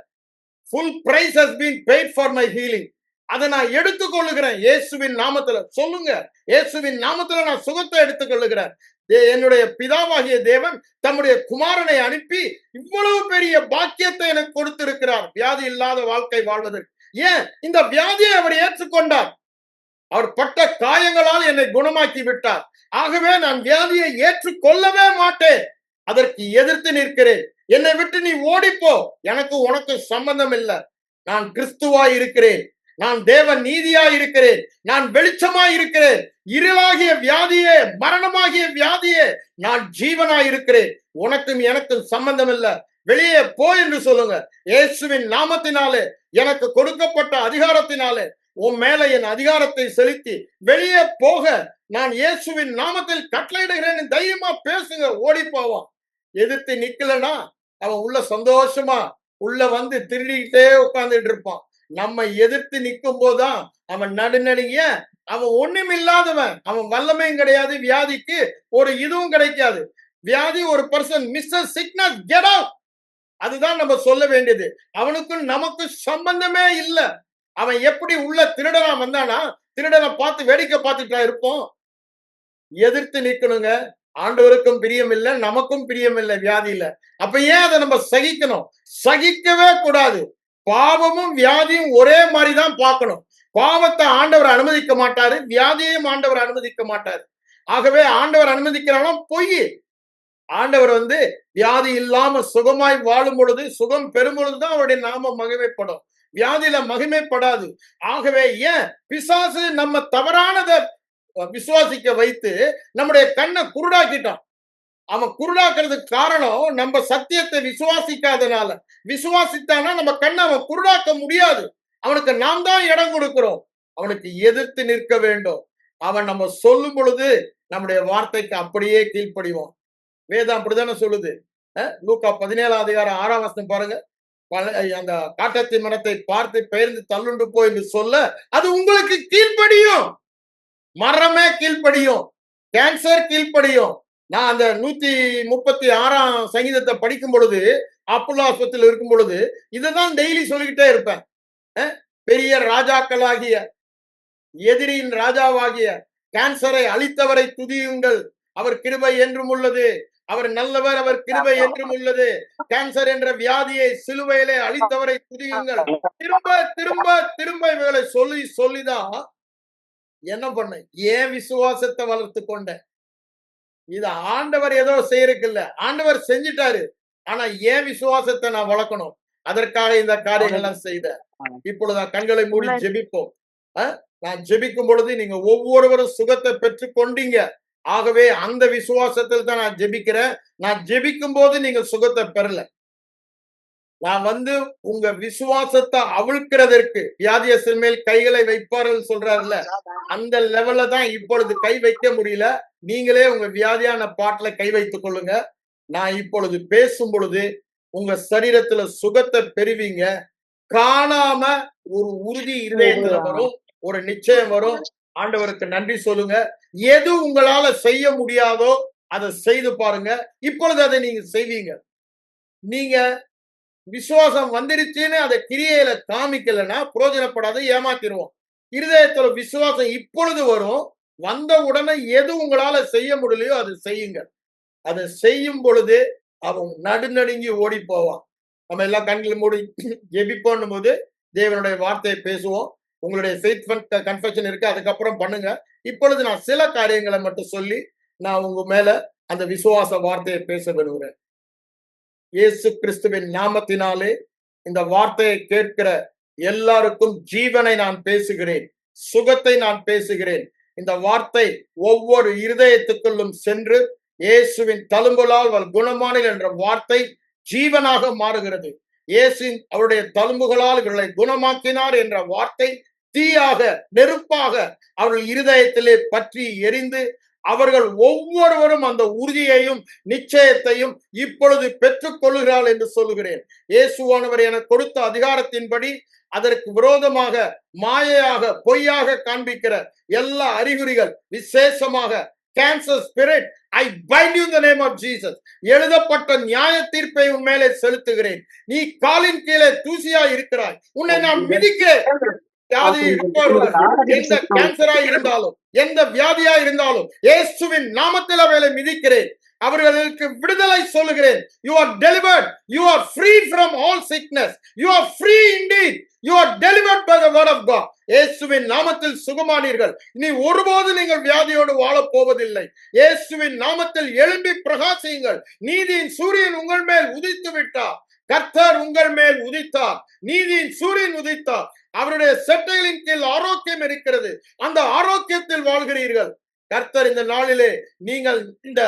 Full price has been paid for my healing. அதை நான் எடுத்துக்கொள்ளுகிறேன் இயேசுவின் நாமத்துல. சொல்லுங்க, இயேசுவின் நாமத்துல நான் சுகத்தை எடுத்துக்கொள்ளுகிறேன். என்னுடைய பிதாவாகிய தேவன் தம்முடைய குமாரனை அனுப்பி இவ்வளவு பெரிய பாக்கியத்தை எனக்கு கொடுத்திருக்கிறார், வியாதி இல்லாத வாழ்க்கை வாழ்வதற்கு. ஏன் இந்த வியாதியை அவர் ஏற்றுக்கொண்டார். அவர் பட்ட காயங்களால் என்னை குணமாக்கி விட்டார். ஆகவே நான் வியாதியை ஏற்றுக்கொள்ளவே மாட்டேன், அதற்கு எதிர்த்து நிற்கிறேன். என்னை விட்டு நீ ஓடிப்போ, எனக்கு உனக்கு சம்பந்தம் இல்லை. நான் கிறிஸ்துவாய் இருக்கிறேன், நான் தேவ நீதியாய் இருக்கிறேன், நான் வெளிச்சமாய் இருக்கிறேன். இருளாகிய வியாதியே, மரணமாகிய வியாதியே, நான் ஜீவனாய் இருக்கிறேன். உனக்கும் எனக்கும் சம்பந்தம் இல்லை, வெளியே போ என்று சொல்லுங்க. இயேசுவின் நாமத்தினாலே, எனக்கு கொடுக்கப்பட்ட அதிகாரத்தினாலே உன் மேல என் அதிகாரத்தை செலுத்தி வெளியே போக நான் இயேசுவின் நாமத்தில் கட்டளையிடுகிறேன். தைரியமா பேசுங்க. ஓடி போவான். எதிர்த்து நிக்கலன்னா அவன் உள்ள சந்தோஷமா உள்ள வந்து திருடிக்கிட்டே உட்கார்ந்துட்டு இருப்பான். நம்ம எதிர்த்து நிற்கும் போதுதான் அவன் நடுநடுங்கிய, அவன் ஒண்ணும் இல்லாதவன், அவன் வல்லமையும் கிடையாது, வியாதிக்கு ஒரு இதுவும் கிடைக்காது. வியாதி ஒரு person mister sickness get out. அதுதான் நம்ம சொல்ல வேண்டியது. அவனுக்கும் நமக்கு சம்பந்தமே இல்லை. அவன் எப்படி உள்ள திருடனா வந்தானா, திருடனை பார்த்து வேடிக்கை பார்த்துட்டா இருப்போம். எதிர்த்து நிக்கணுங்க. ஆண்டவருக்கும் பிரியம் இல்லை, நமக்கும் பிரியம் இல்லை வியாதியில. அப்ப ஏன் அதை நம்ம சகிக்கணும்? சகிக்கவே கூடாது. பாவமும் வியாதியும் ஒரே மாதிரிதான் பார்க்கணும். பாவத்தை ஆண்டவர் அனுமதிக்க மாட்டாரு, வியாதியையும் ஆண்டவர் அனுமதிக்க மாட்டாரு. ஆகவே ஆண்டவர் அனுமதிக்கிறாலும் பொய். ஆண்டவர் வியாதி இல்லாம சுகமாய் வாழும் பொழுது, சுகம் பெறும் பொழுதுதான் அவருடைய நாமம் மகிமைப்படும். வியாதியில மகிமைப்படாது. ஆகவே ஏன் பிசாசு நம்ம தவறானதை விசுவாசிக்க வைத்து நம்முடைய கண்ணை குருடாக்கிட்டான். அவன் குருடாக்குறதுக்கு காரணம் நம்ம சத்தியத்தை விசுவாசிக்காதனால. விசுவாசித்தானா நம்ம கண்ணை அவன் குருடாக்க முடியாது. அவனுக்கு நாம் தான் இடம் கொடுக்கிறோம். அவனுக்கு எதிர்த்து நிற்க வேண்டும். அவன் நம்ம சொல்லும் பொழுது நம்முடைய வார்த்தைக்கு அப்படியே கீழ்ப்படிவோம். வேதம் அப்படித்தானே சொல்லுது. லூக்கா 17:6 பாருங்க. அந்த காட்டத்தின் மரத்தை பார்த்து பெயர்ந்து தள்ளுண்டு போய் என்று சொல்ல அது உங்களுக்கு கீழ்ப்படியும். மரமே கீழ்ப்படியும், கேன்சர் கீழ்ப்படியும். நான் அந்த 136 சங்கீதத்தை படிக்கும் பொழுது, அப்போலோ ஆஸ்பத்திரியில் இருக்கும் பொழுது இதுதான் டெய்லி சொல்லிக்கிட்டே இருப்பேன். பெரிய ராஜாக்களாகிய, எதிரியின் ராஜாவாகிய கேன்சரை அழித்தவரை துதியுங்கள், அவர் கிருபை என்றும் உள்ளது, அவர் நல்லவர், அவர் கிருபை என்றும் உள்ளது. கேன்சர் என்ற வியாதியை சிலுவையிலே அழித்தவரை துதியுங்கள். திரும்ப திரும்ப திரும்ப இவர்களை சொல்லி சொல்லிதான் என்ன பண்ண, ஏன் விசுவாசத்தை வளர்த்து கொண்ட. இது ஆண்டவர் ஏதோ செய்யறதுக்கு இல்ல, ஆண்டவர் செஞ்சிட்டாரு. ஆனா ஏன் விசுவாசத்தை நான் வளர்க்கணும், அதற்காக இந்த காரியங்கள்லாம் செய்த. இப்பொழுது கண்களை மூடி ஜெபிப்போம். நான் ஜெபிக்கும் பொழுது நீங்க ஒவ்வொருவரும் சுகத்தை பெற்று கொண்டீங்க. ஆகவே அந்த விசுவாசத்தில் தான் நான் ஜெபிக்கிறேன். நான் ஜெபிக்கும் போது நீங்க சுகத்தை பெறல. நான் உங்க விசுவாசத்தை அவிழ்க்கிறதற்கு வியாதியஸ்தர் மேல் கைகளை வைப்பார்கள் சொல்றாருல்ல, அந்த லெவல்ல தான் இப்பொழுது கை வைக்க முடியல. நீங்களே உங்க வியாதியான பாட்டுல கை வைத்துக் கொள்ளுங்க. நான் இப்பொழுது பேசும் பொழுது உங்க சரீரத்துல சுகத்தை பெறுவீங்க. காணாம ஒரு உறுதி இதயத்துல வரும், ஒரு நிச்சயம் வரும். ஆண்டவருக்கு நன்றி சொல்லுங்க. எது உங்களால செய்ய முடியாதோ அதை செய்து பாருங்க. இப்பொழுது அதை நீங்க செய்வீங்க. நீங்க விசுவாசம் வந்துருச்சுன்னு அதை கிரியையில காமிக்கலன்னா பிரயோஜனப்படாத, ஏமாத்திடுவோம். இருதயத்துல விசுவாசம் இப்பொழுது வரும். வந்த உடனே எது உங்களால செய்ய முடியலையோ அதை செய்யுங்க. அதை செய்யும் பொழுது அவன் நடுநடுங்கி ஓடி போவான். நம்ம எல்லாம் கண்களை மூடி ஜெபிப்போம் போது தேவனுடைய வார்த்தையை பேசுவோம். உங்களுடைய ஃபெய்த் கன்ஃபெஷன் இருக்கு, அதுக்கப்புறம் பண்ணுங்க. இப்பொழுது நான் சில காரியங்களை மட்டும் சொல்லி நான் உங்க மேல அந்த விசுவாச வார்த்தையை பேச விரும்புகிறேன். இயேசு கிறிஸ்துவின் நாமத்தினாலே இந்த வார்த்தையை கேட்கிற எல்லாருக்கும் ஜீவனை நான் பேசுகிறேன், சுகத்தை நான் பேசுகிறேன். இந்த வார்த்தை ஒவ்வொரு இருதயத்துக்குள்ளும் சென்று இயேசுவின் தழும்புகளால் குணமானீர் என்ற வார்த்தை ஜீவனாக மாறுகிறது. இயேசு அவருடைய தழும்புகளால் இவர்களை குணமாக்கினார் என்ற வார்த்தை தீயாக நெருப்பாக அவர்கள் இருதயத்திலே பற்றி எரிந்து அவர்கள் ஒவ்வொருவரும் அந்த உறுதியையும் நிச்சயத்தையும் இப்பொழுது பெற்றுக் கொள்கிறார்கள் என்று சொல்லுகிறேன். இயேசுவானவர் எனக்கு கொடுத்த அதிகாரத்தின்படி அதற்கு விரோதமாக மாயையாக பொய்யாக காண்பிக்கிற எல்லா அறிகுறிகள், விசேஷமாக cancer spirit, I bind you in the name of Jesus. எழுதப்பட்ட நியாய தீர்ப்பை உன் மேலே செலுத்துகிறேன். நீ காலின் கீழே தூசியா இருக்கிறாய், உன்னை நான் மிதிக்கிறேன். வியாதி இருப்பவர்கள், எந்த கேன்சரா இருந்தாலும் எந்த வியாதியா இருந்தாலும் இயேசுவின் நாமத்தில் அவர்களை மிதிக்கிறேன். அவர்களுக்கு விடுதலை சொல்லுகிறேன். You are delivered. You are free from all sickness. You are free indeed. You are delivered by the word of God. இயேசுவின் நாமத்தில் சுகமானீர்கள். இனி ஒருபோது நீங்கள் வியாதியோடு வாழப் போவதில்லை. இயேசுவின் நாமத்தில் எழும்பி பிரகாசியுங்கள். நீதியின் சூரியன் உங்கள் மேல் உதித்து விட்டார். கர்த்தர் உங்கள் மேல் உதித்தார். நீதியின் சூரியன் உதித்தார். அவருடைய செட்டைகளின் கீழ் ஆரோக்கியம் இருக்கிறது. அந்த ஆரோக்கியத்தில் வாழ்கிறீர்கள். கர்த்தர் இந்த நாளிலே நீங்கள் இந்த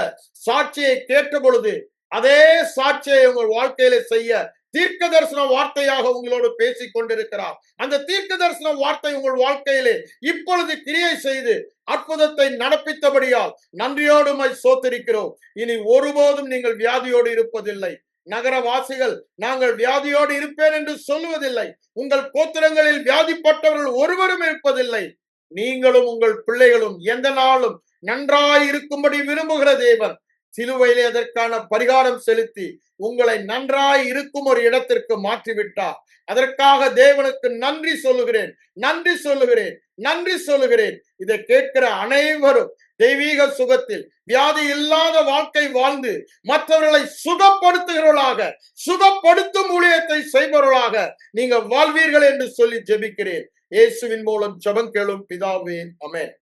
சாட்சியை கேட்ட பொழுது அதே சாட்சியை உங்கள் வாழ்க்கையில செய்ய தீர்க்க தரிசன வார்த்தையாக உங்களோடு பேசிக் கொண்டிருக்கிறார். அந்த தீர்க்க தரிசன வார்த்தை உங்கள் வாழ்க்கையிலே இப்பொழுது கிரியை செய்து அற்புதத்தை நடப்பித்தபடியால் நன்றியோடு சோத்திருக்கிறோம். இனி ஒருபோதும் நீங்கள் வியாதியோடு இருப்பதில்லை. நகரவாசிகள் நாங்கள் வியாதியோடு இருப்பேன் என்று சொல்லுவதில்லை. உங்கள் கோத்திரங்களில் வியாதிப்பட்டவர்கள் ஒருவரும் இருப்பதில்லை. நீங்களும் உங்கள் பிள்ளைகளும் எந்த நாளும் நன்றாய் இருக்கும்படி விரும்புகிற தேவன் சிலுவையிலே அதற்கான பரிகாரம் செலுத்தி உங்களை நன்றாய் இருக்கும் ஒரு இடத்திற்கு மாற்றிவிட்டார். அதற்காக தேவனுக்கு நன்றி சொல்லுகிறேன், நன்றி சொல்லுகிறேன், நன்றி சொல்லுகிறேன். இதை கேட்கிற அனைவரும் தெய்வீக சுகத்தில் வியாதி இல்லாத வாழ்க்கை வாழ்ந்து மற்றவர்களை சுகப்படுத்துகிறவர்களாக, சுகப்படுத்தும் ஊழியத்தை செய்பவர்களாக நீங்க வாழ்வீர்கள் என்று சொல்லி ஜெபிக்கிறேன். இயேசுவின் மூலம் ஜெபம் கேளும் பிதாவே, ஆமென்.